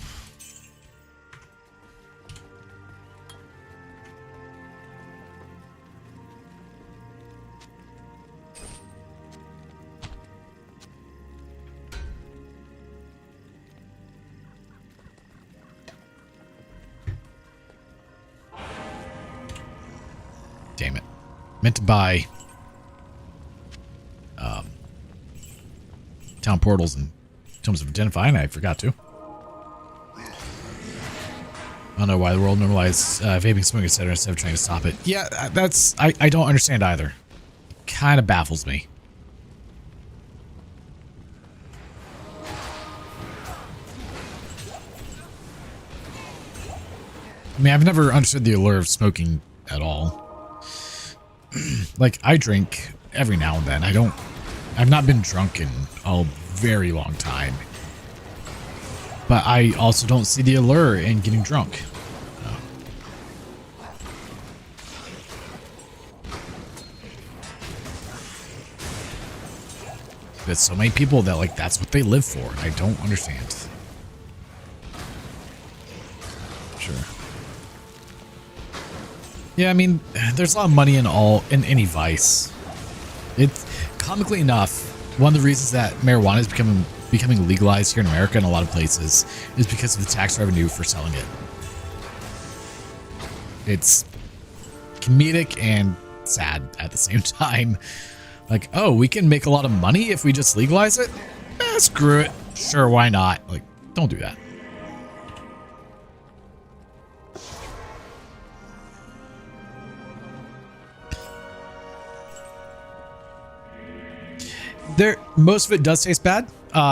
Damn it. Meant to buy town portals and Tomes of Identifying. I forgot to. I don't know why the world normalized vaping, smoking, etc. instead of trying to stop it. Yeah, that's... I don't understand either. Kind of baffles me. I mean, I've never understood the allure of smoking at all. Like, I drink every now and then. I've not been drunk in a very long time. But I also don't see the allure in getting drunk. but so many people that like that's what they live for. I don't understand. Sure. Yeah, I mean, there's a lot of money in any vice. It's comically enough, one of the reasons that marijuana is becoming legalized here in America and a lot of places is because of the tax revenue for selling it. It's comedic and sad at the same time. Like, oh, we can make a lot of money if we just legalize it? Screw it. Sure, why not? Like, don't do that. Most of it does taste bad.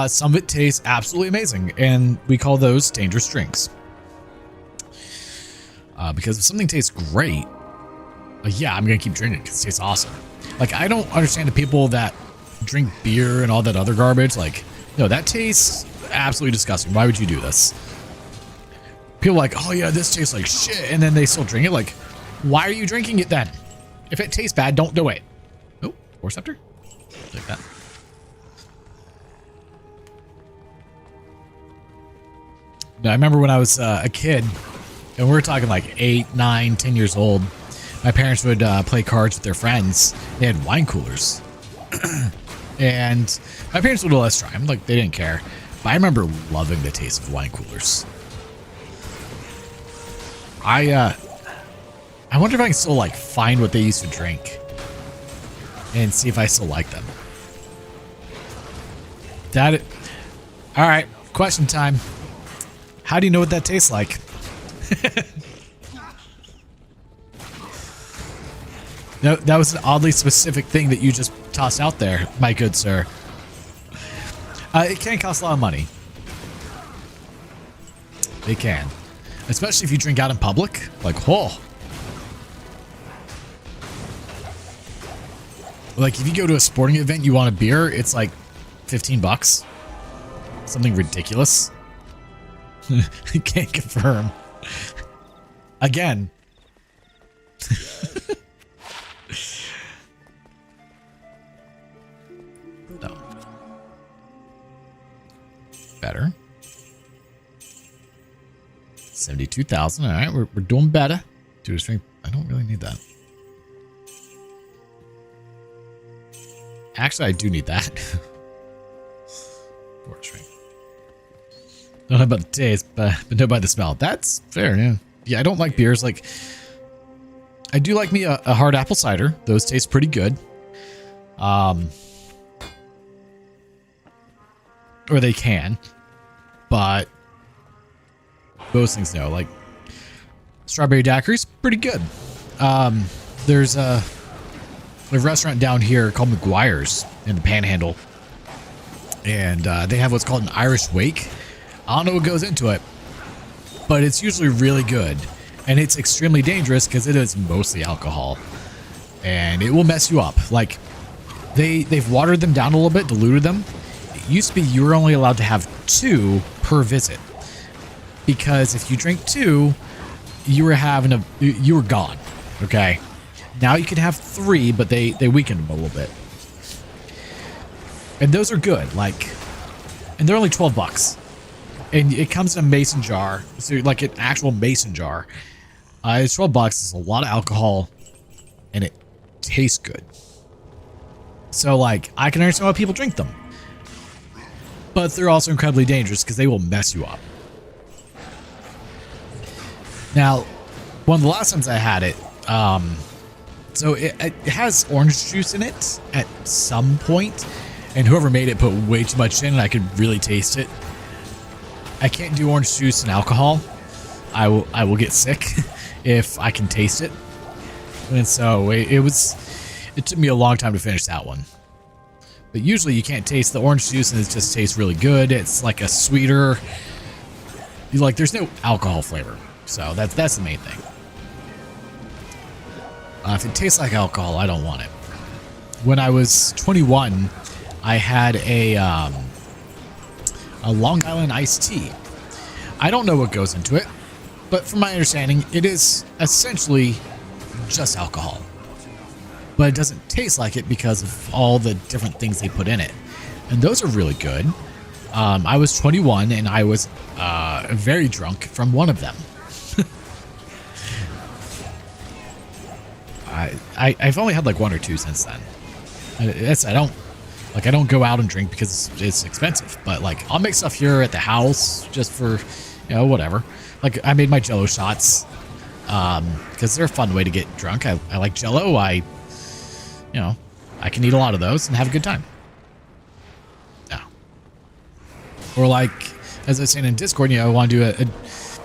Some of it tastes absolutely amazing, and we call those dangerous drinks. Because if something tastes great, yeah, I'm gonna keep drinking it because it tastes awesome. Like, I don't understand the people that drink beer and all that other garbage. Like, no, that tastes absolutely disgusting. Why would you do this? People are like, oh yeah, this tastes like shit, and then they still drink it. Like, why are you drinking it then? If it tastes bad, don't do it. Oh, Force Scepter? Like that. Now, I remember when I was a kid, and we were talking like 8, 9, 10 years old, my parents would play cards with their friends. They had wine coolers. And my parents would let us try them. Like, they didn't care. But I remember loving the taste of wine coolers. I wonder if I can still, like, find what they used to drink and see if I still like them. All right, question time. How do you know what that tastes like? No, that was an oddly specific thing that you just tossed out there, my good sir. It can cost a lot of money. It can. Especially if you drink out in public. Like, whoa. Like, if you go to a sporting event, you want a beer, it's like 15 bucks. Something ridiculous. Can't confirm. Again. No. Better. 72,000. All right, we're doing better. Do a string. I don't really need that. Actually, I do need that. For a string. Don't know about the taste, but know by the smell. That's fair, yeah. Yeah, I don't like beers. Like, I do like me a hard apple cider. Those taste pretty good. Or they can. But those things, no. Like, strawberry daiquiris, pretty good. There's a restaurant down here called McGuire's in the Panhandle. And they have what's called an Irish Wake. I don't know what goes into it, but it's usually really good. And it's extremely dangerous because it is mostly alcohol. And it will mess you up. Like, they've watered them down a little bit, diluted them. It used to be you were only allowed to have 2 per visit. Because if you drink 2, you were gone. Okay? Now you can have 3, but they weakened them a little bit. And those are good. Like, and they're only 12 bucks. And it comes in a mason jar. So like an actual mason jar. It's 12 bucks. It's a lot of alcohol. And it tastes good. So like, I can understand why people drink them. But they're also incredibly dangerous because they will mess you up. Now, one of the last times I had it, so it has orange juice in it at some point. And whoever made it put way too much in and I could really taste it. I can't do orange juice and alcohol. I will get sick if I can taste it. And so it took me a long time to finish that one. But usually you can't taste the orange juice and it just tastes really good. It's like a sweeter, there's no alcohol flavor. So that's the main thing. If it tastes like alcohol, I don't want it. When I was 21, I had a Long Island iced tea. I don't know what goes into it, but from my understanding, it is essentially just alcohol. But it doesn't taste like it because of all the different things they put in it. and those are really good. I was 21 and I was very drunk from one of them. I've only had like one or two since then. I don't go out and drink because it's expensive, but like I'll make stuff here at the house just for, you know, whatever. Like I made my Jello shots because they're a fun way to get drunk. I like Jello. I can eat a lot of those and have a good time. Yeah. Or like, as I was saying in Discord, you know, I want to do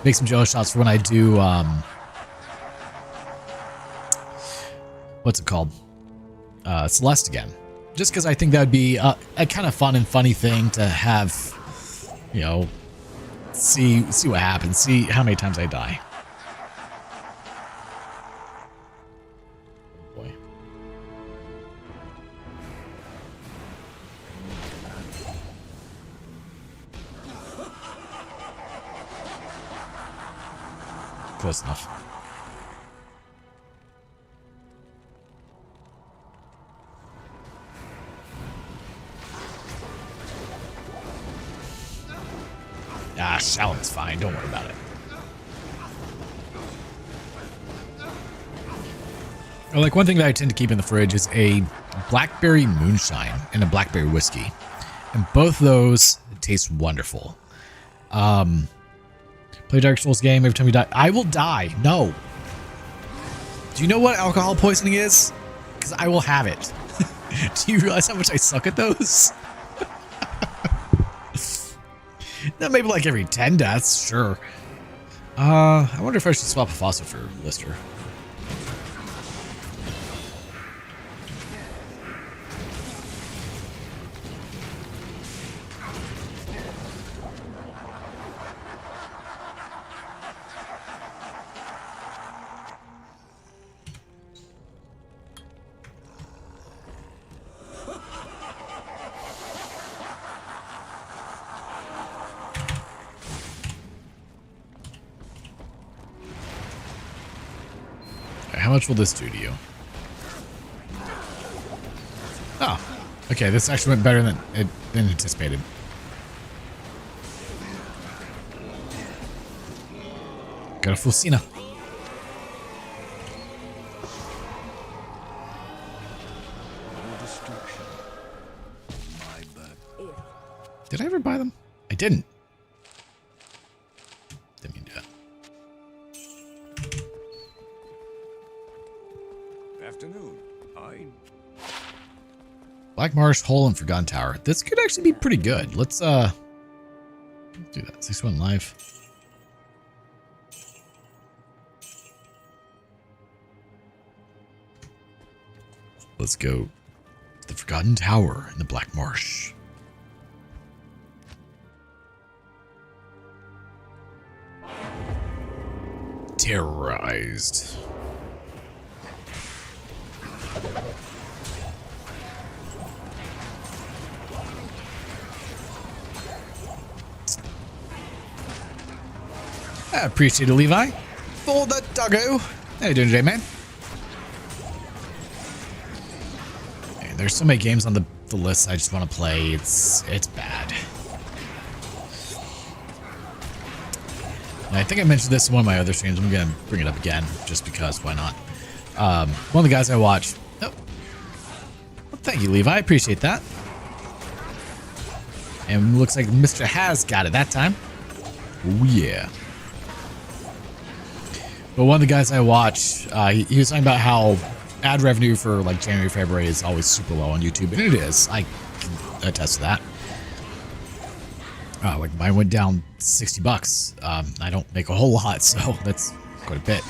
make some Jello shots for when I do what's it called? Celeste again. Just because I think that would be a kind of fun and funny thing to have, you know, see what happens, see how many times I die. Oh boy. Close enough. Ah, Shallon's fine. Don't worry about it. Or like one thing that I tend to keep in the fridge is a blackberry moonshine and a blackberry whiskey. And both of those taste wonderful. Play Dark Souls game, every time you die. I will die. No. Do you know what alcohol poisoning is? Because I will have it. Do you realize how much I suck at those? Now, maybe like every 10 deaths, sure. I wonder if I should swap a faucet for Lister. How much will this do to you? Oh, okay. This actually went better than anticipated. Got a Fulcina. Did I ever buy them? I didn't. Didn't mean to do that. Afternoon. Black Marsh, Hole, and Forgotten Tower. This could actually be pretty good. Let's do that. 61 life. Let's go to the Forgotten Tower in the Black Marsh. Terrorized. I appreciate it, Levi. For the doggo. How you doing today, man? Hey, there's so many games on the list I just want to play. It's bad. And I think I mentioned this in one of my other streams. I'm going to bring it up again just because. Why not? One of the guys I watch. Oh. Well, thank you, Levi. I appreciate that. And looks like Mr. Has got it that time. Oh, yeah. But one of the guys I watch, he was talking about how ad revenue for like January, February is always super low on YouTube, and it is. I can attest to that. Like mine went down $60. I don't make a whole lot, so that's quite a bit.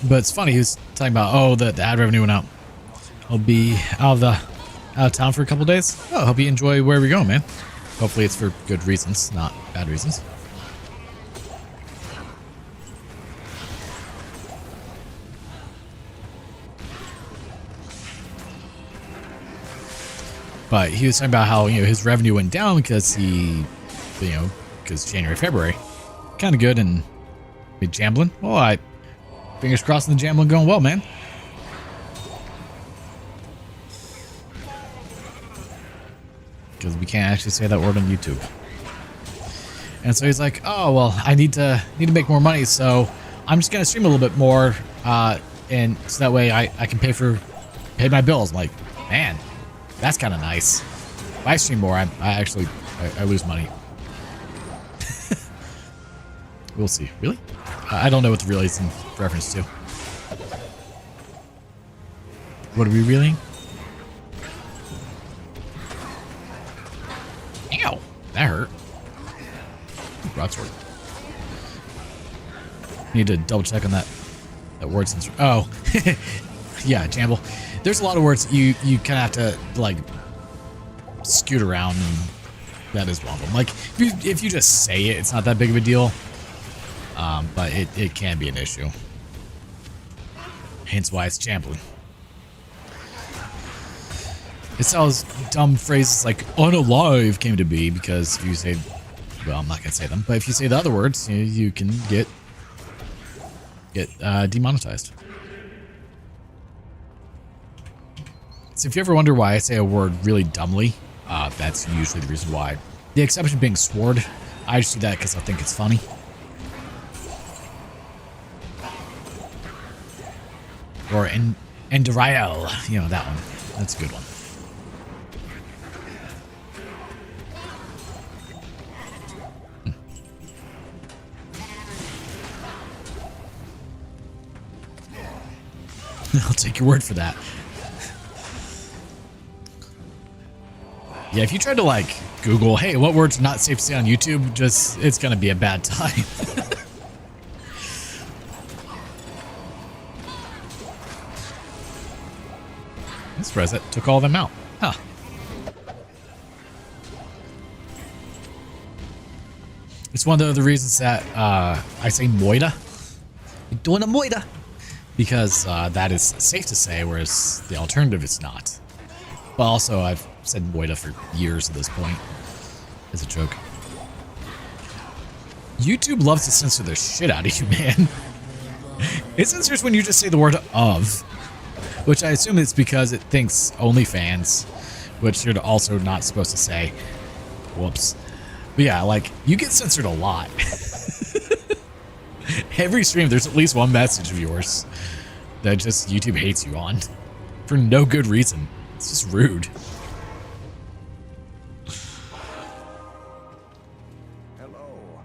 But it's funny. He was talking about, oh, the ad revenue went out. I'll be out of town for a couple days. Oh, hope you enjoy wherever you're going, man. Hopefully it's for good reasons, not bad reasons. But he was talking about how, you know, his revenue went down because because January, February, kind of good and mid jambling. Well, fingers crossed the jambling going well, man. because we can't actually say that word on YouTube. And so he's like, oh, well, I need to make more money, so I'm just going to stream a little bit more, and so that way I can pay my bills. I'm like, man, that's kind of nice. If I stream more, I actually lose money. We'll see. Really? I don't know what the really is in reference to. What are we reeling? Ow! That hurt. Broadsword. Need to double check on that word sensor. Oh, yeah, Jamble. There's a lot of words you kind of have to like scoot around, and that is one of them. Like if you just say it, it's not that big of a deal, but it can be an issue. Hence why it's Jambling. It's how dumb phrases like unalive came to be, because if you say, well, I'm not gonna say them, but if you say the other words, you can get demonetized. So if you ever wonder why I say a word really dumbly, that's usually the reason why. The exception being sword. I just do that because I think it's funny. Or Endurial, that one. That's a good one. I'll take your word for that. Yeah, if you try to like Google, hey, what words are not safe to say on YouTube, it's gonna be a bad time. I'm surprised that took all of them out. Huh. It's one of the reasons that I say moida. You're doing a moida. Because that is safe to say, whereas the alternative is not. But also, I've said moida for years at this point. As a joke. YouTube loves to censor the shit out of you, man. It censors when you just say the word of. Which I assume it's because it thinks OnlyFans. Which you're also not supposed to say. Whoops. But yeah, like, you get censored a lot. Every stream, there's at least one message of yours that just YouTube hates you on. For no good reason. It's just rude. Hello.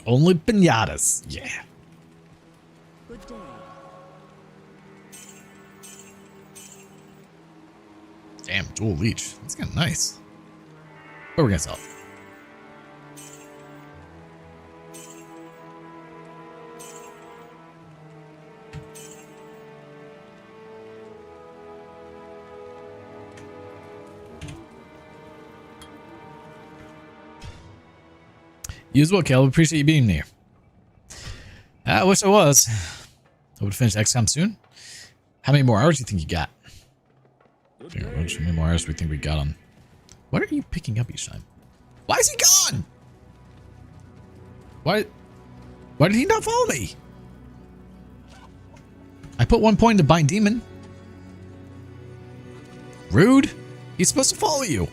Only pinatas. Yeah. Good day. Damn, dual leech. That's kind of nice. But we're gonna sell it. You as well, Caleb. Appreciate you being here. I wish I was. Hope to finish XCOM soon. How many more hours do you think you got? How many more hours do we think we got on? What are you picking up each time? Why is he gone? Why did he not follow me? I put 1 point into Bind Demon. Rude. He's supposed to follow you.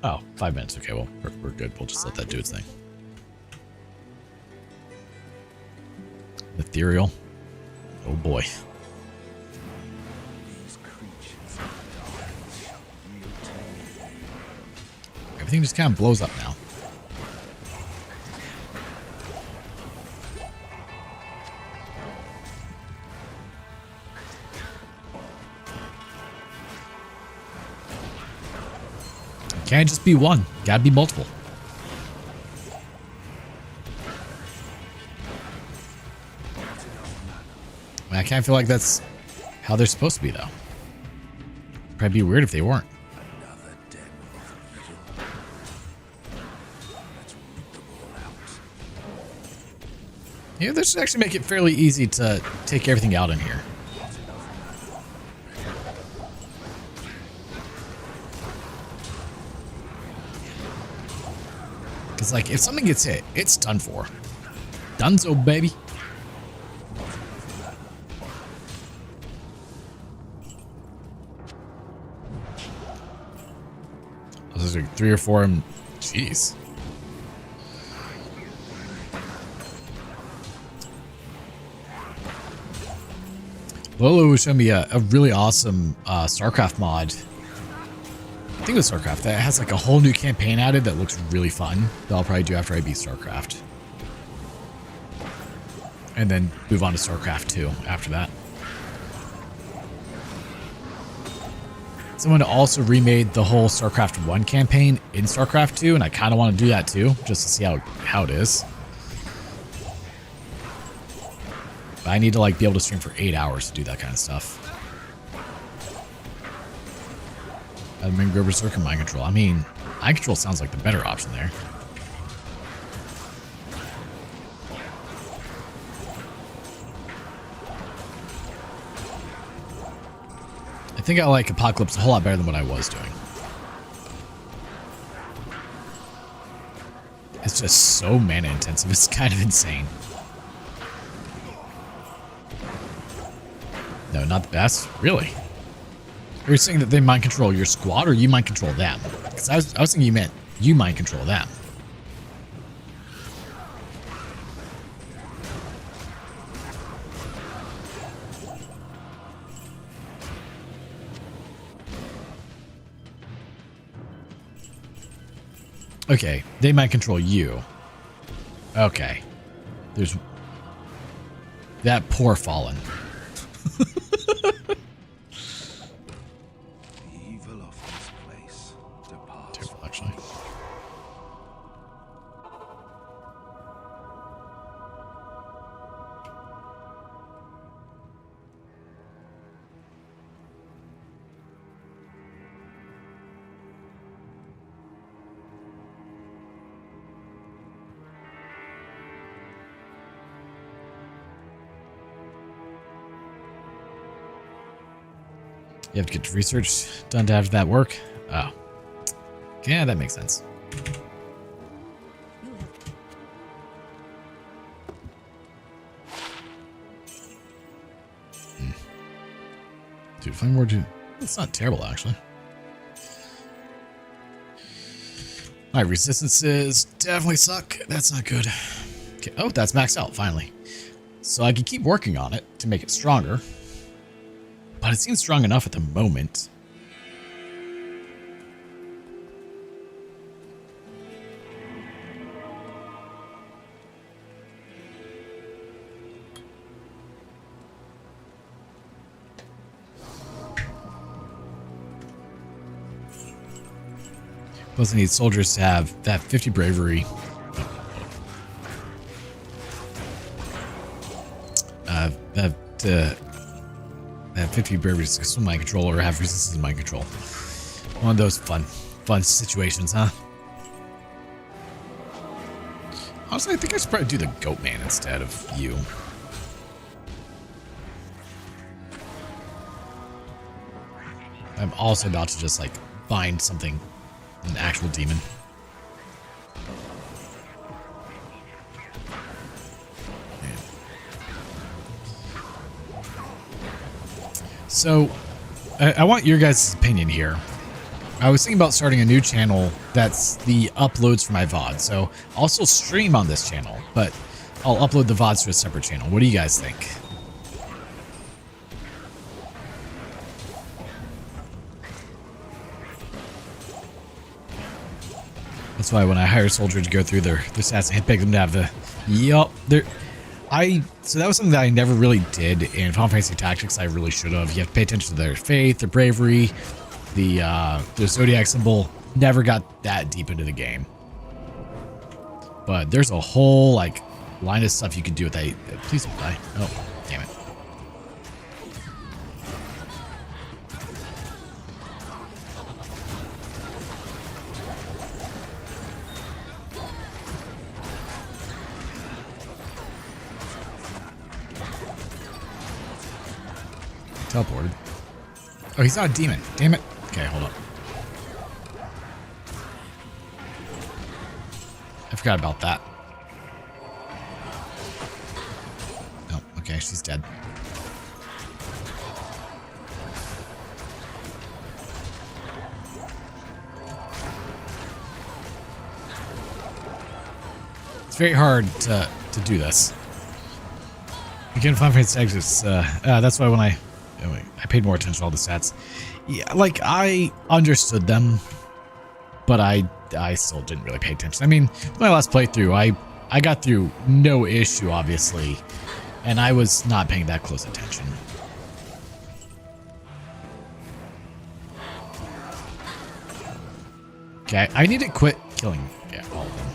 Oh, 5 minutes. Okay, well, we're good. We'll just let that do its thing. Ethereal. Oh boy. Everything just kind of blows up now. Can't just be one. Gotta be multiple. I kind of feel like that's how they're supposed to be, though. Probably be weird if they weren't. Yeah, this should actually make it fairly easy to take everything out in here. Because, like, if something gets hit, it's done for. Dunzo, baby. There's like 3 or 4. Jeez. Lolo was showing me a really awesome StarCraft mod. I think it was StarCraft that has like a whole new campaign added that looks really fun. That I'll probably do after I beat StarCraft. And then move on to StarCraft 2 after that. Someone also remade the whole StarCraft 1 campaign in StarCraft 2, and I kind of want to do that too, just to see how it is. But I need to like be able to stream for 8 hours to do that kind of stuff. I've been go Berserker Mind Control. I mean, Mind Control sounds like the better option there. I think I like Apocalypse a whole lot better than what I was doing. It's just so mana intensive. It's kind of insane. No, not the best. Really? Are you saying that they mind control your squad, or you mind control them? Because I was thinking you meant you mind control them. Okay, they might control you. Okay. There's that poor Fallen. The evil of this place departs. Terrible, actually. You have to get research done to have that work? Oh. Yeah, that makes sense. Dude, Flame Ward, dude. It's not terrible, actually. My resistances definitely suck. That's not good. Okay. Oh, that's maxed out, finally. So I can keep working on it to make it stronger. But it seems strong enough at the moment. Plus I need soldiers to have that 50 bravery. Have 50 bravery to swim mind control or have resistance to mind control. One of those fun situations, huh? Honestly, I think I should probably do the goat man instead of you. I'm also about to just like find something, an actual demon. So, I want your guys' opinion here. I was thinking about starting a new channel that's the uploads for my VOD. So, I'll still stream on this channel, but I'll upload the VODs to a separate channel. What do you guys think? That's why when I hire a soldier to go through their stats, I pick them to have the... Yup. So that was something that I never really did in Final Fantasy Tactics. I really should have. You have to pay attention to their faith, their bravery, the zodiac symbol. Never got that deep into the game. But there's a whole like line of stuff you can do with that. Please don't die. Oh, damn it. Teleported. Oh, he's not a demon. Damn it. Okay, hold up. I forgot about that. Oh, okay, she's dead. It's very hard to do this. You can find its exits. That's why when I paid more attention to all the stats. Yeah, like I understood them, but I still didn't really pay attention. I mean, my last playthrough, I got through no issue, obviously, and I was not paying that close attention. Okay, I need to quit killing all of them.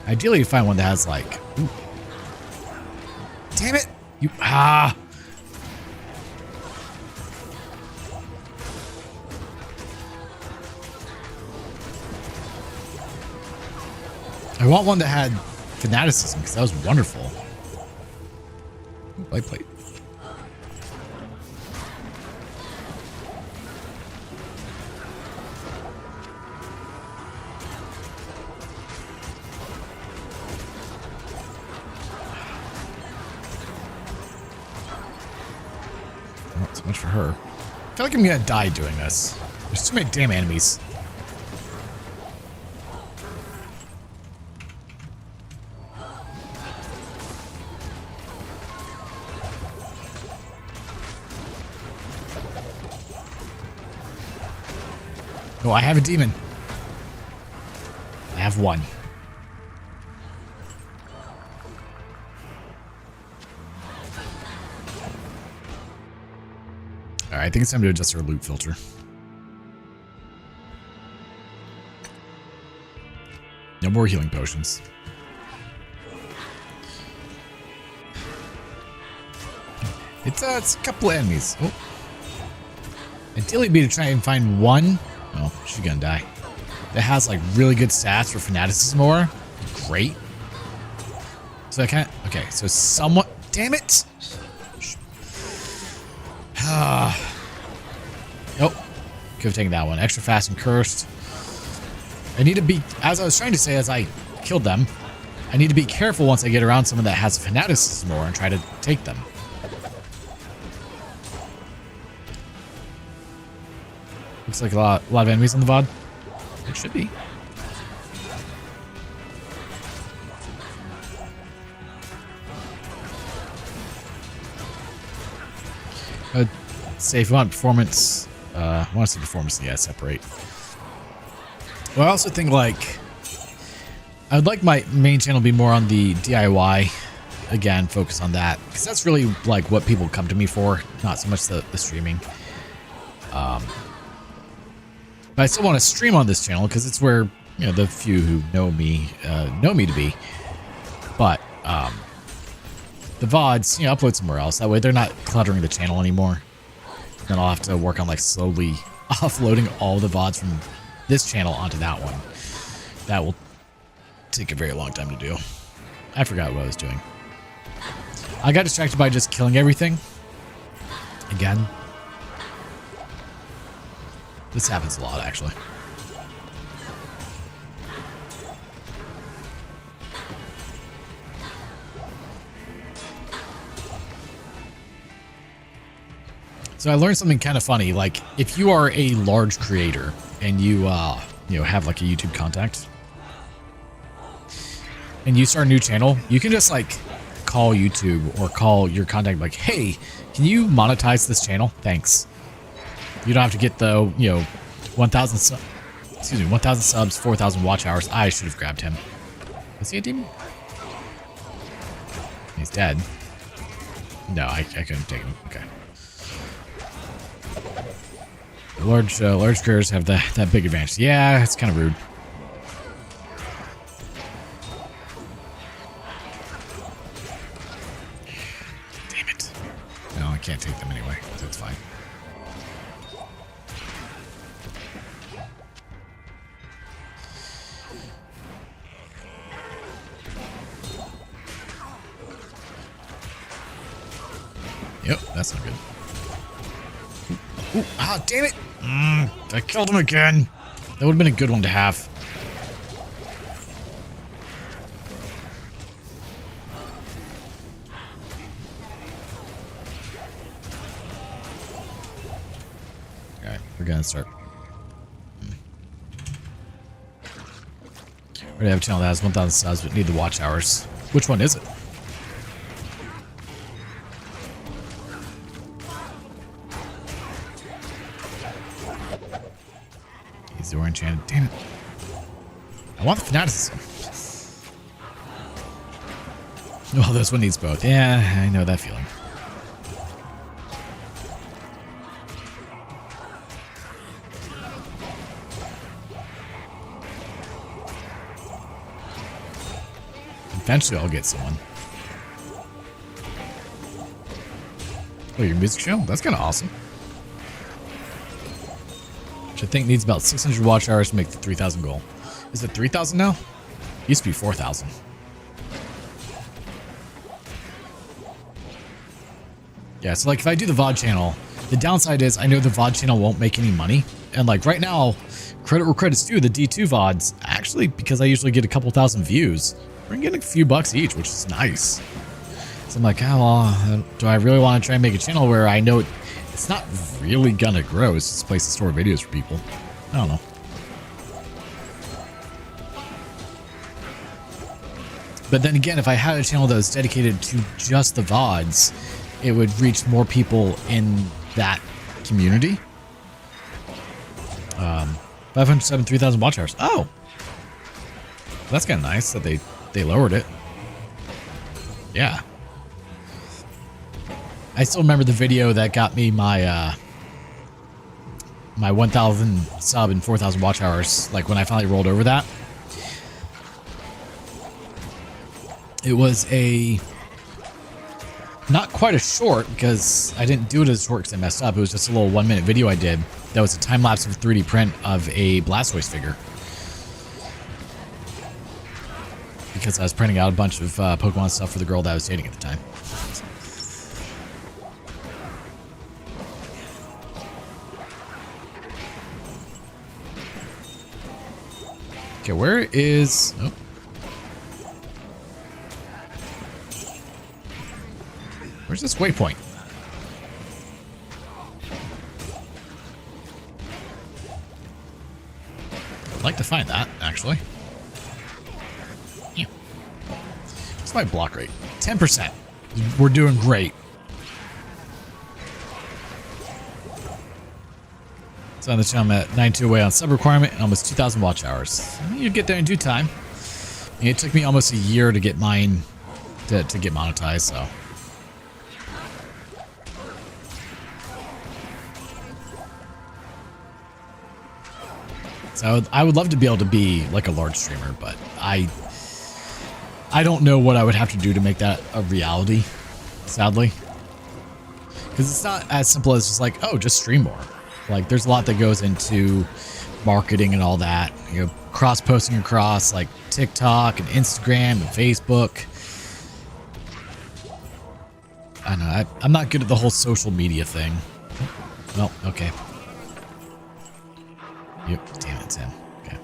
Ideally, you find one that has like... Ooh. Damn it! You... Ah! I want one that had fanaticism, because that was wonderful. Ooh, light plate. Not so much for her. I feel like I'm gonna die doing this. There's too many damn enemies. Oh, I have a demon. I have one. Alright, I think it's time to adjust our loot filter. No more healing potions. It's a couple of enemies. Oh. Ideally, it'd be to try and find one. Oh, she's gonna die. That has like really good stats for fanaticism or great. So I can't. Okay, so somewhat. Damn it! Nope. Could have taken that one. Extra fast and cursed. I need to be, as I was trying to say as I killed them, I need to be careful once I get around someone that has fanaticism or and try to take them. Looks like a lot of enemies on the VOD. It should be. I'd say if you want performance, I want to see performance, yeah, separate. Well, I also think like, I would like my main channel to be more on the DIY. Again, focus on that. Because that's really like what people come to me for, not so much the streaming. But I still want to stream on this channel because it's where, you know, the few who know me to be. But the VODs, you know, upload somewhere else. That way they're not cluttering the channel anymore. Then I'll have to work on like slowly offloading all the VODs from this channel onto that one. That will take a very long time to do. I forgot what I was doing. I got distracted by just killing everything. Again. This happens a lot, actually. So I learned something kind of funny. Like, if you are a large creator and you, have like a YouTube contact, and you start a new channel, you can just like call YouTube or call your contact like, hey, can you monetize this channel? Thanks. You don't have to get the, 1,000 subs, 4,000 watch hours. I should have grabbed him. Is he a demon? He's dead. No, I couldn't take him. Okay. Large creators have that big advantage. Yeah, it's kind of rude. Damn it. No, I can't take them anyway. That's fine. Yep, that's not good. Ooh, ah, damn it! I killed him again. That would have been a good one to have. Alright, we're gonna start. already have a channel that has 1,000 subs but need the watch hours. Which one is it? He's the enchanted. Damn it. I want the fanaticism. Well, this one needs both. Yeah, I know that feeling. Eventually I'll get someone. Oh, your music show? That's kind of awesome. Which I think needs about 600 watch hours to make the 3,000 goal. Is it 3,000 now? Used to be 4,000. Yeah, so like if I do the VOD channel, the downside is I know the VOD channel won't make any money. And like right now, credit where credit's due, the D2 VODs, actually, because I usually get a couple thousand views, we're getting a few bucks each, which is nice. So I'm like, oh, well, do I really want to try and make a channel where I know it's not really gonna grow? It's just a place to store videos for people. I don't know. But then again, if I had a channel that was dedicated to just the VODs, it would reach more people in that community. 507, 3,000 watch hours. Oh, that's kind of nice that they lowered it. Yeah. I still remember the video that got me my my 1,000 sub and 4,000 watch hours. Like when I finally rolled over that, it was not quite a short because I didn't do it as short because I messed up. It was just a little 1-minute video I did. That was a time lapse of a 3D print of a Blastoise figure. Because I was printing out a bunch of Pokemon stuff for the girl that I was dating at the time. Okay, where is... Oh. Where's this waypoint? I'd like to find that, actually. Yeah. What's my block rate? 10%. We're doing great. So on the channel, I'm at 92 away on sub requirement and almost 2,000 watch hours. You get there in due time. And it took me almost a year to get mine to get monetized, so... So I would love to be able to be like a large streamer, but I don't know what I would have to do to make that a reality, sadly. Because it's not as simple as just like, oh, just stream more. Like there's a lot that goes into marketing and all that. You know, cross-posting across like TikTok and Instagram and Facebook. I don't know. I'm not good at the whole social media thing. Well, okay. Yep, damn it, Tim. Okay.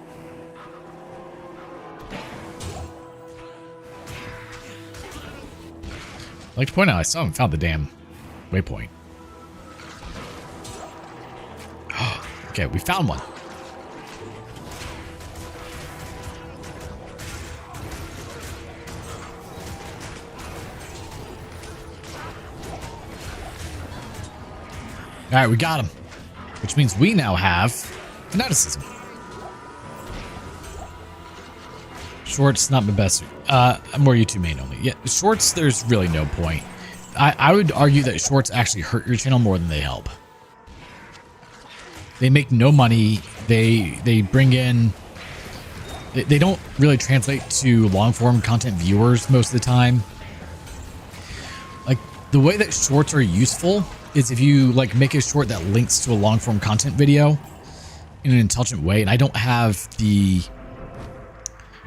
I'd like to point out, I still haven't found the damn waypoint. Okay, we found one. Alright, we got him. Which means we now have fanaticism. Shorts, not my best. I'm more YouTube main only. Yeah, shorts, there's really no point. I would argue that shorts actually hurt your channel more than they help. They make no money. They bring in... They don't really translate to long-form content viewers most of the time. Like, the way that shorts are useful is if you, like, make a short that links to a long-form content video in an intelligent way, and I don't have the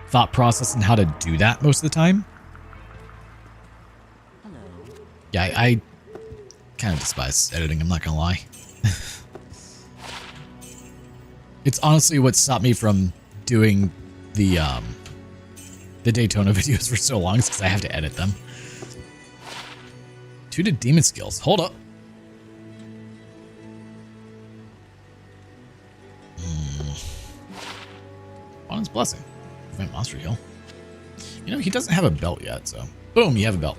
thought process on how to do that most of the time. Hello. Yeah, I kind of despise editing, I'm not gonna lie. It's honestly what stopped me from doing the Daytona videos for so long, is because I have to edit them. 2 to demon skills. Hold up. One's blessing. Prevent monster heal. You know, he doesn't have a belt yet, so boom, you have a belt.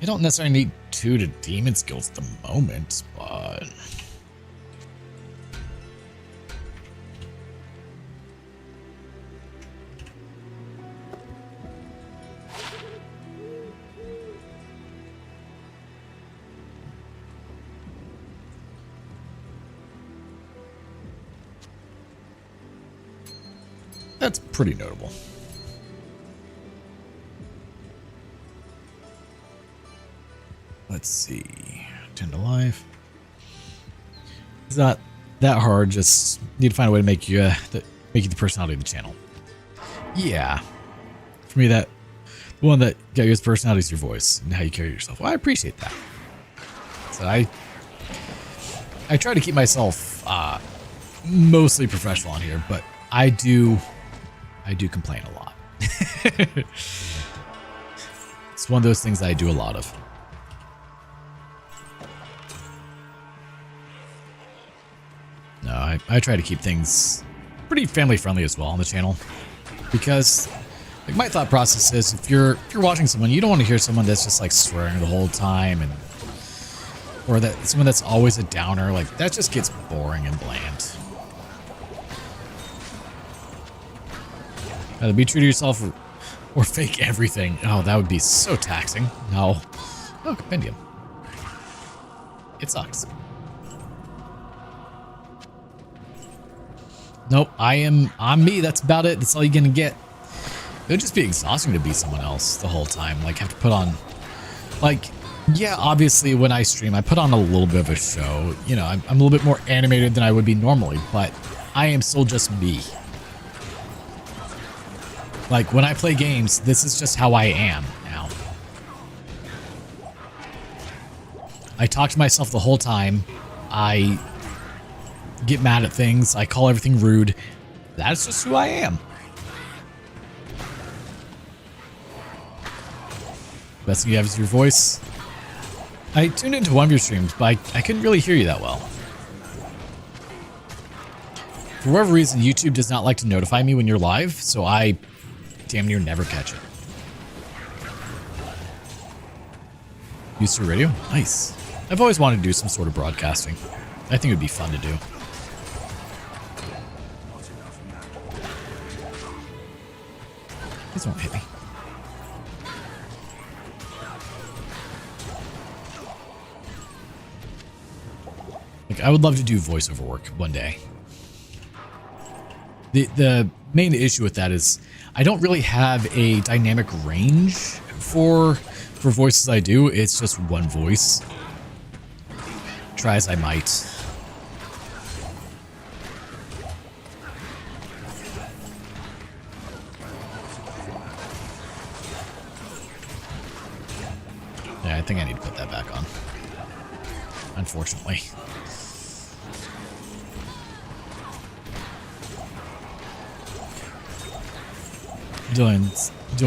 You don't necessarily need 2 to demon skills at the moment, but that's pretty notable. Let's see. 10 to life. It's not that hard. Just need to find a way to make you the personality of the channel. Yeah. For me, the one that got you as personality is your voice and how you carry yourself. Well, I appreciate that. So I try to keep myself mostly professional on here, but I do complain a lot. It's one of those things I do a lot of. No, I try to keep things pretty family friendly as well on the channel, because like my thought process is if you're watching someone, you don't want to hear someone that's just like swearing the whole time, and or that someone that's always a downer. Like that just gets boring and bland. Either be true to yourself or fake everything. Oh, that would be so taxing. No. Oh, compendium. It sucks. Nope, I'm me. That's about it. That's all you're gonna get. It would just be exhausting to be someone else the whole time. Like, have to put on, like, yeah, obviously when I stream, I put on a little bit of a show. You know, I'm a little bit more animated than I would be normally, but I am still just me. Like, when I play games, this is just how I am now. I talk to myself the whole time. I get mad at things. I call everything rude. That's just who I am. Best thing you have is your voice. I tuned into one of your streams, but I couldn't really hear you that well. For whatever reason, YouTube does not like to notify me when you're live, so I damn near never catch it. Used to radio? Nice. I've always wanted to do some sort of broadcasting. I think it would be fun to do. Please don't hit me. Like, I would love to do voiceover work one day. The main issue with that is I don't really have a dynamic range for voices I do. It's just one voice. Try as I might. Yeah, I think I need to put that back on. Unfortunately. Dealing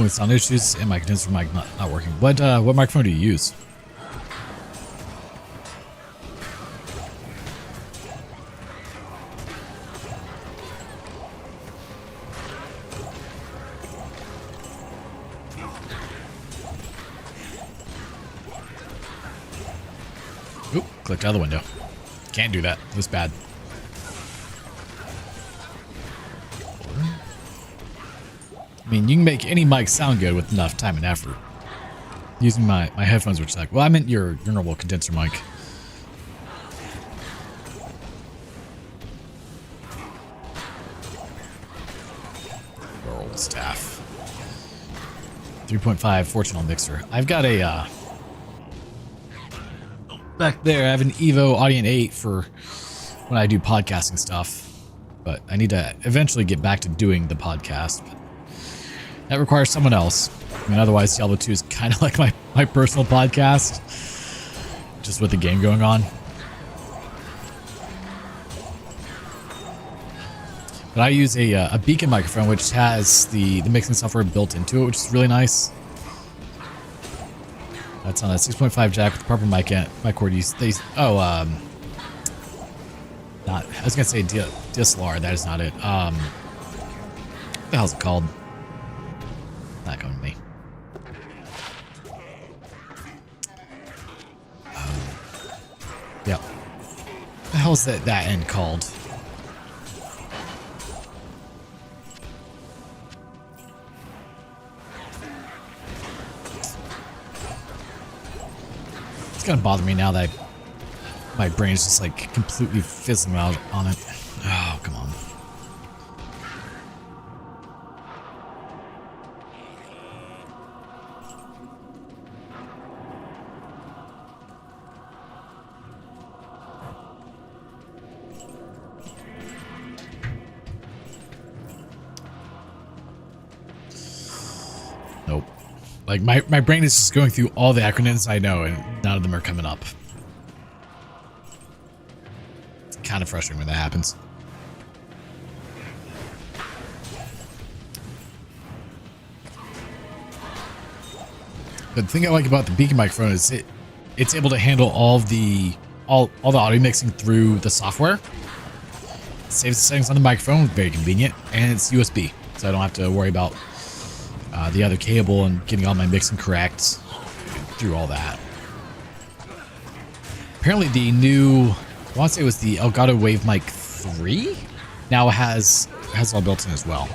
with sound issues and my condenser mic not working. What microphone do you use? Oop, clicked out of the window. Can't do that. It was bad. I mean, you can make any mic sound good with enough time and effort. Using my headphones, which is like, well, I meant your normal condenser mic. World staff. 3.5 Fortunal Mixer. I've got a, back there, I have an Evo Audion 8 for when I do podcasting stuff. But I need to eventually get back to doing the podcast. But that requires someone else. I mean, otherwise, Diablo 2 is kind of like my personal podcast. Just with the game going on. But I use a beacon microphone, which has the mixing software built into it, which is really nice. That's on a 6.5 jack with the proper mic cord. Not, I was going to say DSLR. That is not it. What the hell's it called? Not coming to me. Yep. What the hell's that end called? It's gonna bother me now that my brain is just like completely fizzling out on it. Oh, come on. Nope. Like my brain is just going through all the acronyms I know and none of them are coming up. It's kind of frustrating when that happens. But the thing I like about the beacon microphone is it's able to handle all the audio mixing through the software. It saves the settings on the microphone, very convenient, and it's USB, so I don't have to worry about the other cable and getting all my mixing correct through all that. Apparently the new, I want to say it was the Elgato Wave Mic 3, now has all built in as well,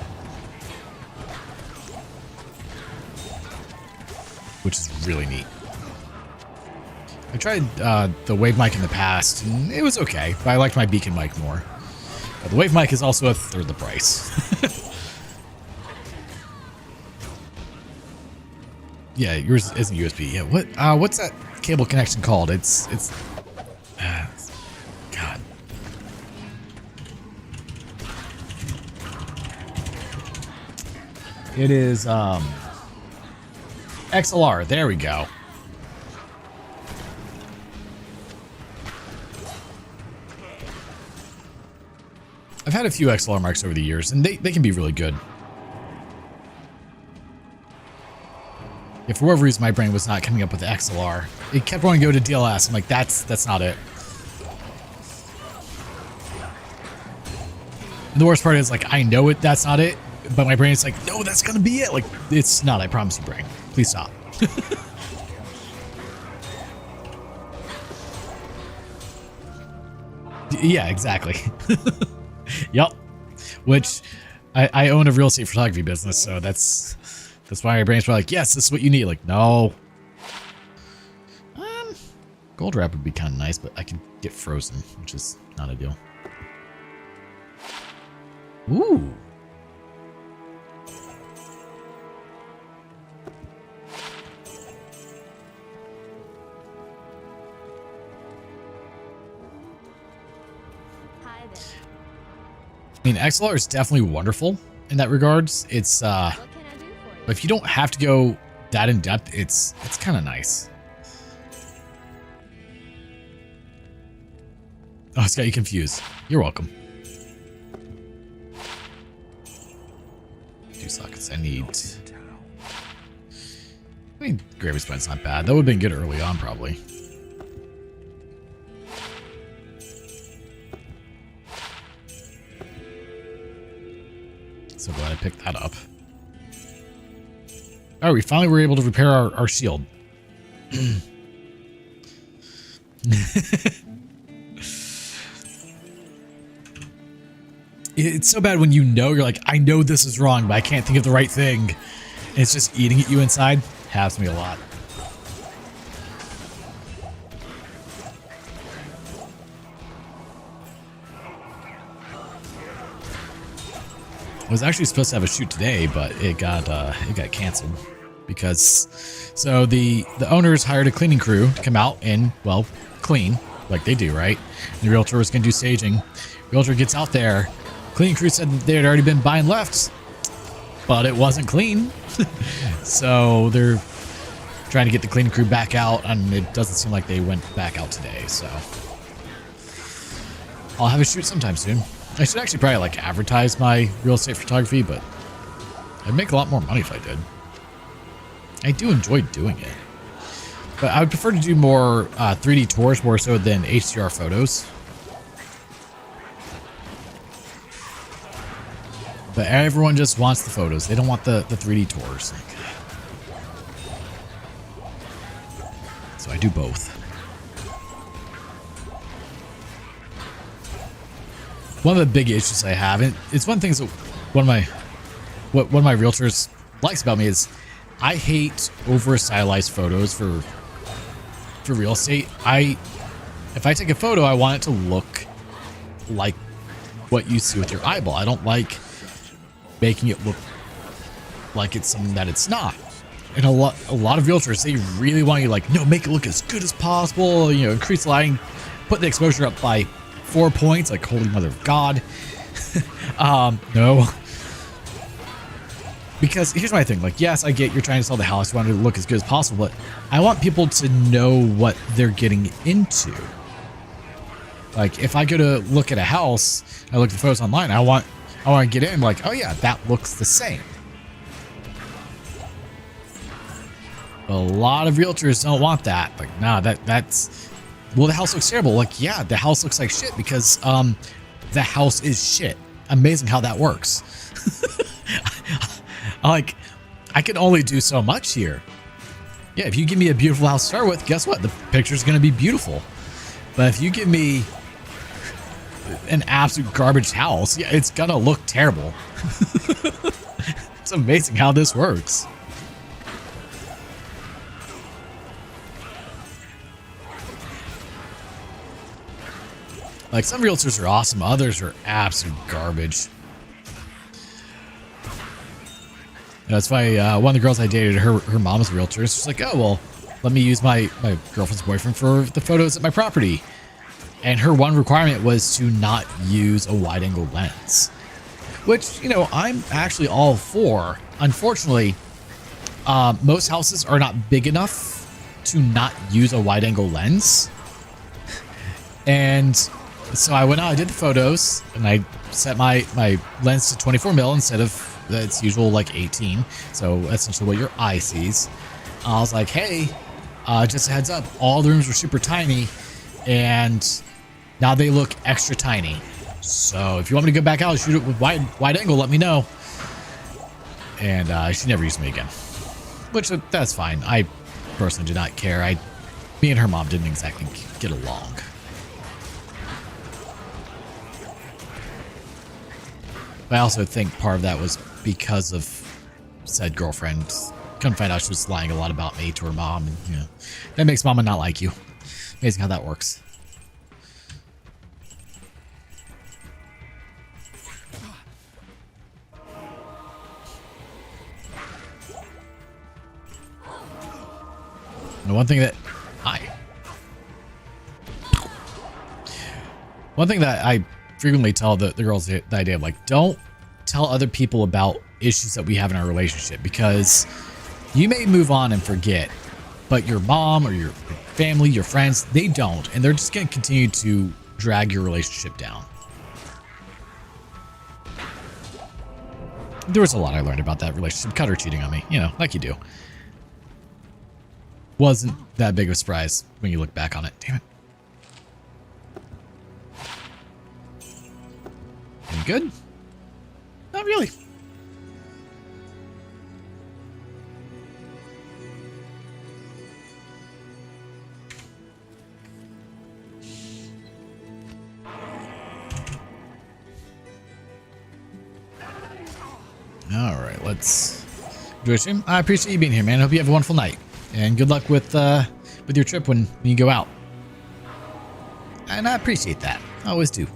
which is really neat. I tried the Wave Mic in the past, and it was okay, but I liked my Beacon Mic more. But the Wave Mic is also a third the price. Yeah, yours isn't USB. Yeah, what's that cable connection called? It's God. It is XLR. There we go. I've had a few XLR mics over the years, and they can be really good. If for whatever reason my brain was not coming up with the XLR, it kept wanting to go to DLS. I'm like, that's not it. And the worst part is, like, I know that's not it, but my brain is like, no, that's gonna be it. Like, it's not. I promise you, brain. Please stop. Yeah, exactly. Yep. Which I own a real estate photography business, so that's why my brain's probably like, yes, this is what you need. Like, no. Gold wrap would be kind of nice, but I can get frozen, which is not ideal. Ooh. Hi there. I mean, XLR is definitely wonderful in that regards. It's What can I do for you? but if you don't have to go that in depth, it's kind of nice. Oh, it's got you confused. You're welcome. 2 sockets. I mean, gravy spine's not bad. That would have been good early on, probably. So glad I picked that up. All right, we finally were able to repair our shield. It's so bad when you know, you're like, I know this is wrong, but I can't think of the right thing. And it's just eating at you inside. Happens to me a lot. I was actually supposed to have a shoot today, but it got canceled because the owners hired a cleaning crew to come out and, well, clean like they do, right? And the realtor was going to do staging. Realtor gets out there. Cleaning crew said that they had already been buying lefts, but it wasn't clean. So they're trying to get the cleaning crew back out, and it doesn't seem like they went back out today. So I'll have a shoot sometime soon. I should actually probably like advertise my real estate photography, but I'd make a lot more money if I did. I do enjoy doing it, but I would prefer to do more 3D tours more so than HDR photos. But everyone just wants the photos. They don't want the 3D tours. So I do both. One of the big issues I have, and it's one of the things that one of my realtors likes about me is I hate over stylized photos for real estate. If I take a photo, I want it to look like what you see with your eyeball. I don't like making it look like it's something that it's not. And a lot of realtors, they really want you like, no, make it look as good as possible. You know, increase the lighting, put the exposure up by 4 points. Like, holy mother of God. No. Because here's my thing. Like, yes, I get you're trying to sell the house. You want it to look as good as possible, but I want people to know what they're getting into. Like, if I go to look at a house, I look at the photos online, I want to get in like, oh yeah, that looks the same. A lot of realtors don't want that. Like, nah, that's well, the house looks terrible. Like, yeah, the house looks like shit because the house is shit. Amazing how that works. Like, I can only do so much here. Yeah, if you give me a beautiful house to start with, guess what? The picture's going to be beautiful. But if you give me an absolute garbage house, yeah, it's going to look terrible. It's amazing how this works. Like, some realtors are awesome, others are absolute garbage. That's why one of the girls I dated, her mom's a realtor. She's like, oh, well, let me use my girlfriend's boyfriend for the photos at my property. And her one requirement was to not use a wide angle lens, which, you know, I'm actually all for. Unfortunately, most houses are not big enough to not use a wide angle lens. And so I went out, I did the photos, and I set my lens to 24 mil instead of its usual like 18. So essentially what your eye sees. I was like, hey, just a heads up, all the rooms were super tiny, and now they look extra tiny. So if you want me to go back out and shoot it with wide angle, let me know. And she never used me again, which that's fine. I personally did not care. Me and her mom didn't exactly get along. But I also think part of that was because of said girlfriend. Couldn't find out she was lying a lot about me to her mom, and you know, that makes mama not like you. Amazing how that works. And one thing that I frequently tell the girls the idea of like, don't tell other people about issues that we have in our relationship, because you may move on and forget, but your mom or your family, your friends, they don't, and they're just going to continue to drag your relationship down. There was a lot I learned about that relationship. Cut her cheating on me, you know, like you do. Wasn't that big of a surprise when you look back on it. Damn it. You good? Not really. All right, let's enjoy stream. I appreciate you being here, man. I hope you have a wonderful night, and good luck with your trip when you go out. And I appreciate that. I always do.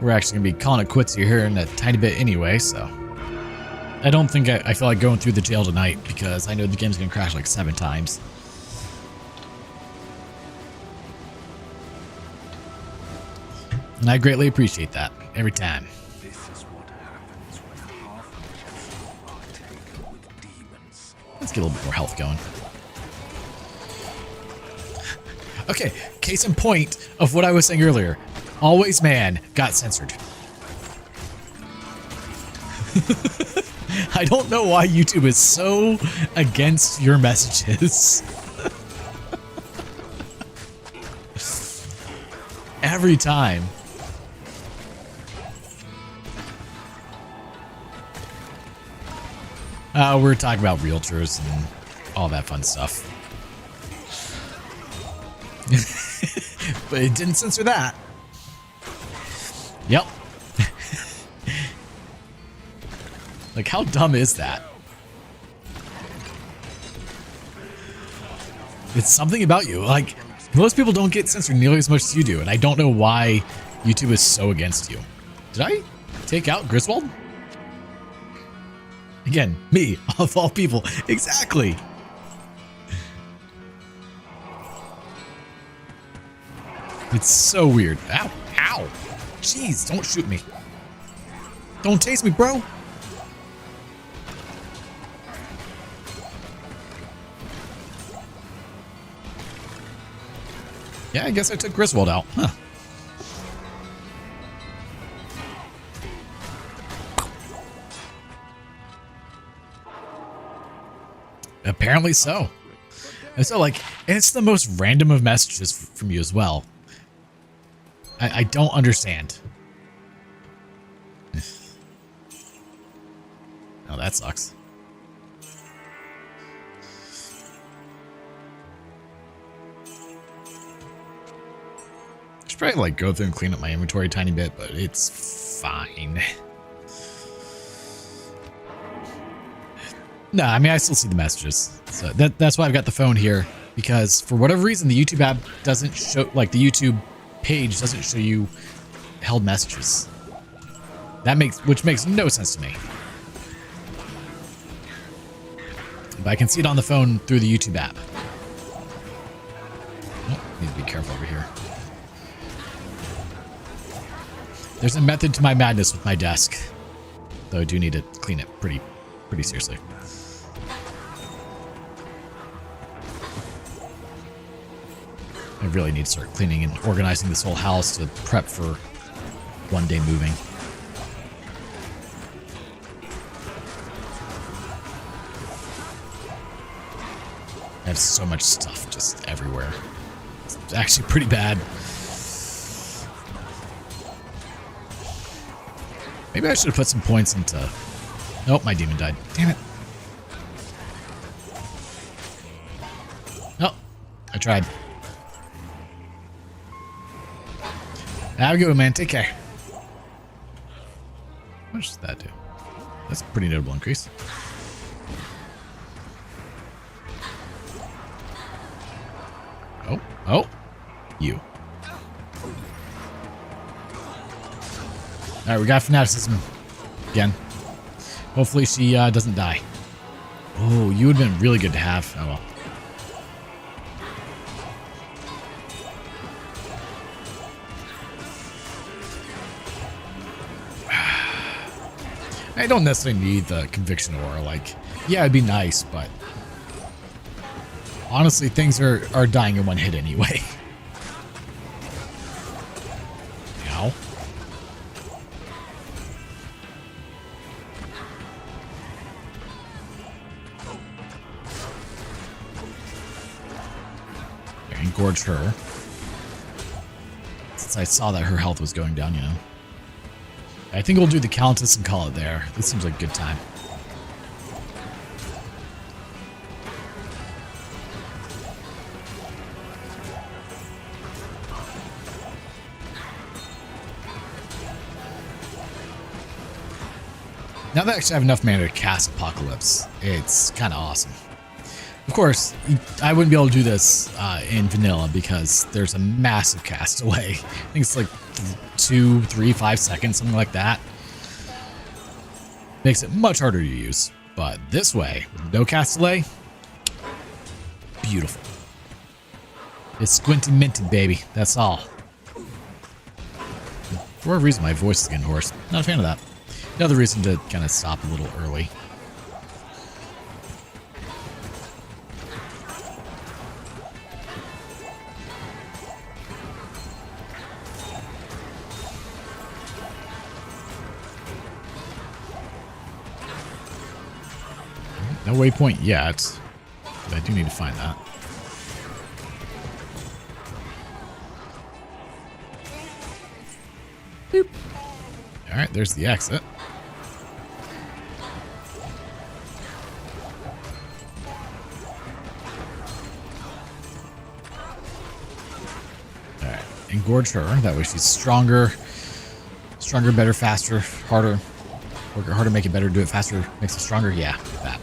We're actually gonna be calling it quits here in a tiny bit anyway, so I don't think I feel like going through the jail tonight, because I know the game's gonna crash like 7 times. And I greatly appreciate that every time. This is what happens when half are taken with demons. Let's get a little bit more health going. Okay, case in point of what I was saying earlier. Always Man got censored. I don't know why YouTube is so against your messages. Every time. We're talking about realtors and all that fun stuff. But it didn't censor that. Yep. Like, how dumb is that? It's something about you. Like, most people don't get censored nearly as much as you do, and I don't know why YouTube is so against you. Did I take out Griswold? Again, me, of all people. Exactly. It's so weird. Ow. Ow. Jeez, don't shoot me. Don't taste me, bro. Yeah, I guess I took Griswold out. Huh. Apparently so. And so, like, and it's the most random of messages from you as well. I don't understand. Oh, that sucks. I should probably, like, go through and clean up my inventory a tiny bit, but it's fine. No, I mean, I still see the messages. So that's why I've got the phone here, because for whatever reason, the YouTube app doesn't show, like, the YouTube page doesn't show you held messages. Which makes no sense to me. But I can see it on the phone through the YouTube app. Oh, need to be careful over here. There's a method to my madness with my desk, though I do need to clean it pretty seriously. I really need to start cleaning and organizing this whole house to prep for one day moving. I have so much stuff just everywhere. It's actually pretty bad. Maybe I should have put some points into... Nope, my demon died. Damn it. Oh, I tried. Have a good one, man. Take care. What does that do? That's a pretty notable increase. Oh, you. All right, we got fanaticism again. Hopefully she doesn't die. Oh, you would have been really good to have. Oh well. I don't necessarily need the conviction aura. Like, yeah, it'd be nice, but honestly, things are dying in one hit anyway. Ow. Engorge her. Since I saw that her health was going down, you know. I think we'll do the Countess and call it there. This seems like a good time. Now that I actually have enough mana to cast Apocalypse, it's kind of awesome. Of course, I wouldn't be able to do this in vanilla because there's a massive cast delay. I think it's like 2, 3, 5 seconds, something like that. Makes it much harder to use. But this way, with no cast delay, beautiful. It's squinty minty, baby. That's all. For whatever reason, my voice is getting hoarse. Not a fan of that. Another reason to kind of stop a little early. No waypoint yet, but I do need to find that. Boop. All right, there's the exit. engorge her. That way she's stronger. Stronger, better, faster, harder. Work it harder, make it better, do it faster, makes it stronger. Yeah, that.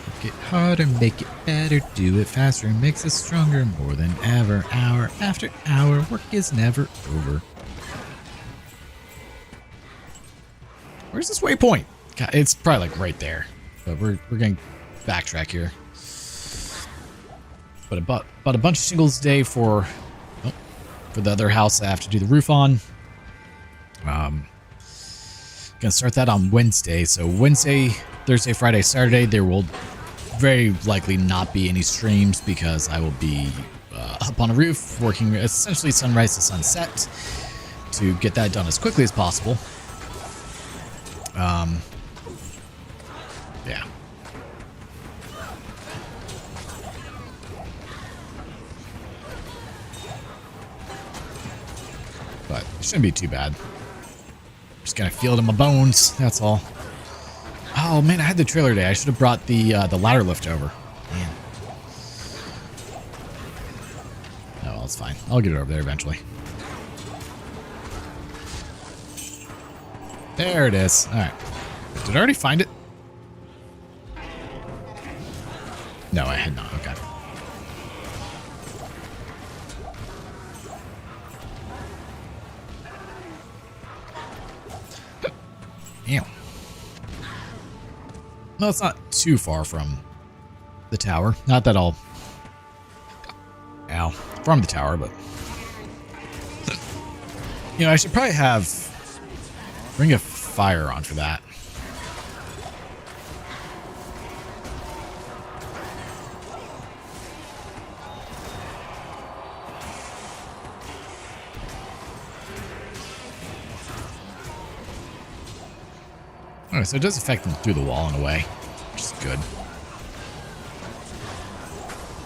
Work it harder, make it better, do it faster, makes us stronger more than ever. Hour after hour, work is never over. Where's this waypoint? God, it's probably like right there. But we're going to backtrack here. But a bunch of shingles a day for the other house I have to do the roof on. Gonna start that on Wednesday. So Wednesday, Thursday, Friday, Saturday, there will very likely not be any streams because I will be up on a roof working essentially sunrise to sunset to get that done as quickly as possible. Yeah. But it shouldn't be too bad. Just gonna feel it in my bones, that's all. Oh man, I had the trailer day. I should have brought the ladder lift over. Man. Oh, well, it's fine. I'll get it over there eventually. There it is. All right. Did I already find it? No, I had not. Okay. Damn. No, it's not too far from the tower. Not that I'll... Ow. From the tower, but... You know, I should probably have... Ring of Fire on for that. Alright, so it does affect them through the wall in a way, which is good.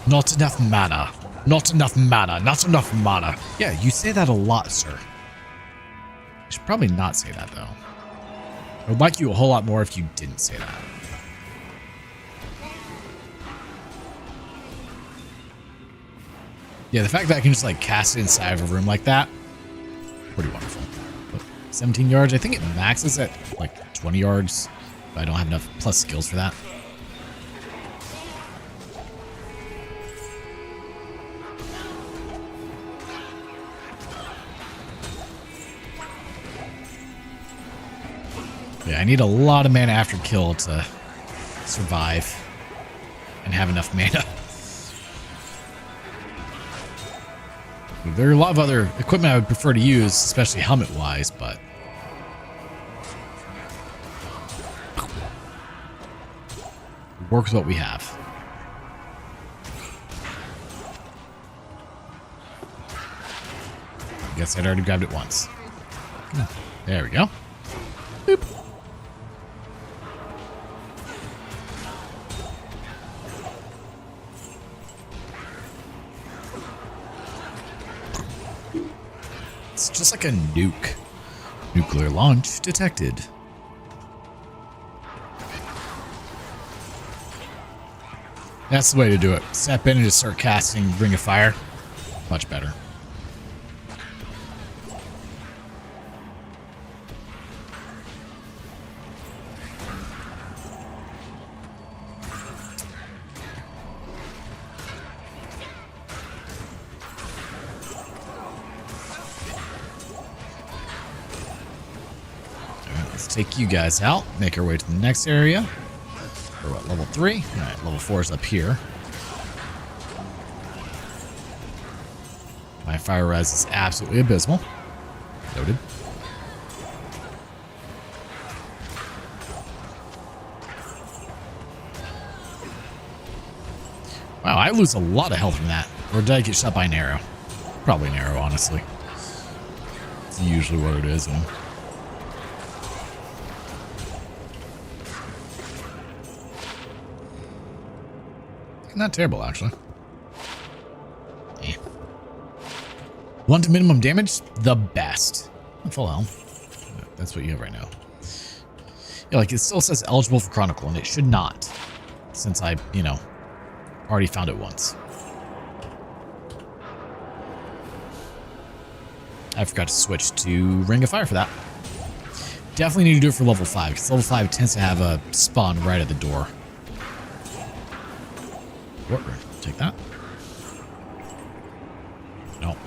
Not enough mana. Not enough mana. Not enough mana. Yeah, you say that a lot, sir. You should probably not say that, though. I would like you a whole lot more if you didn't say that. Yeah, the fact that I can just, like, cast it inside of a room like that, pretty wonderful. But 17 yards, I think it maxes at, like, 20 yards. But I don't have enough plus skills for that. Yeah, I need a lot of mana after kill to survive and have enough mana. There are a lot of other equipment I would prefer to use, especially helmet-wise, but... work with what we have. I guess I'd already grabbed it once. There we go. Boop. It's just like a nuke. Nuclear launch detected. That's the way to do it. Step in and just start casting Ring of Fire. Much better. Take you guys out, make our way to the next area. We're at level 3. Alright, level 4 is up here. My fire res is absolutely abysmal. Noted. Wow, I lose a lot of health from that. Or did I get shot by an arrow? Probably an arrow, honestly. It's usually what it is. And not terrible, actually. Eh. 1 to minimum damage, the best. Full health. That's what you have right now. Yeah, like it still says eligible for Chronicle, and it should not, since I, you know, already found it once. I forgot to switch to Ring of Fire for that. Definitely need to do it for level 5, because level 5 tends to have a spawn right at the door. Wart, take that. No.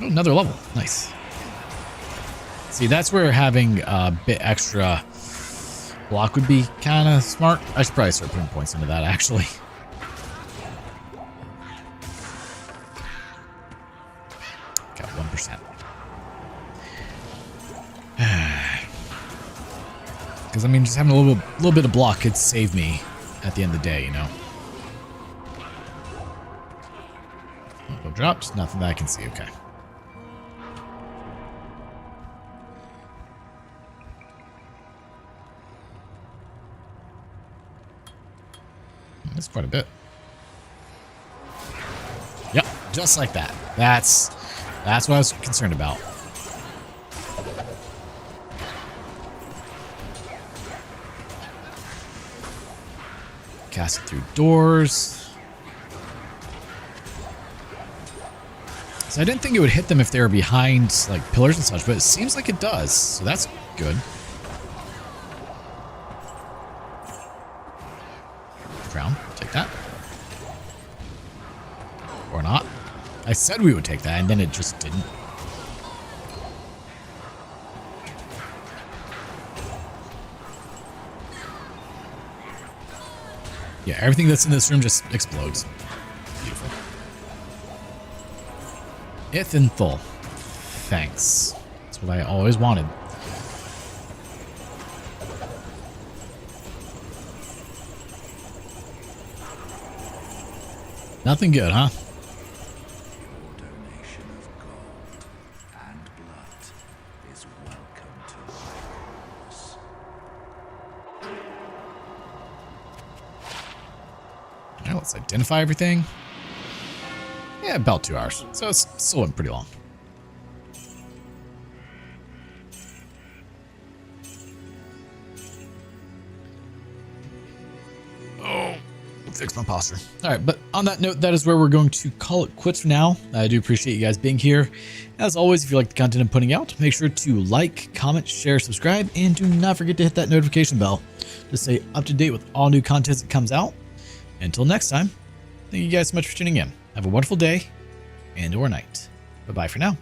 Oh, another level. Nice. See, that's where having a bit extra block would be kind of smart. I should probably start putting points into that, actually. Got 1%. Because, I mean, just having a little bit of block could save me at the end of the day, you know? No dropped. Nothing that I can see. Okay. That's quite a bit. Yep, just like that. That's what I was concerned about. Cast it through doors. So I didn't think it would hit them if they were behind like pillars and such, but it seems like it does. So that's good. Crown, take that. Or not. I said we would take that, and then it just didn't. Yeah, everything that's in this room just explodes. Beautiful. Ithenthal. Thanks. That's what I always wanted. Nothing good, huh? Your donation of gold and blood is welcome to us. Now let's identify everything. Yeah, about 2 hours. So it's still went pretty long. Fix my posture. All right, but on that note, that is where we're going to call it quits for now. I do appreciate you guys being here. As always, if you like the content I'm putting out, make sure to like, comment, share, subscribe, and do not forget to hit that notification bell to stay up to date with all new content that comes out. Until next time, thank you guys so much for tuning in. Have a wonderful day and or night. Bye-bye for now.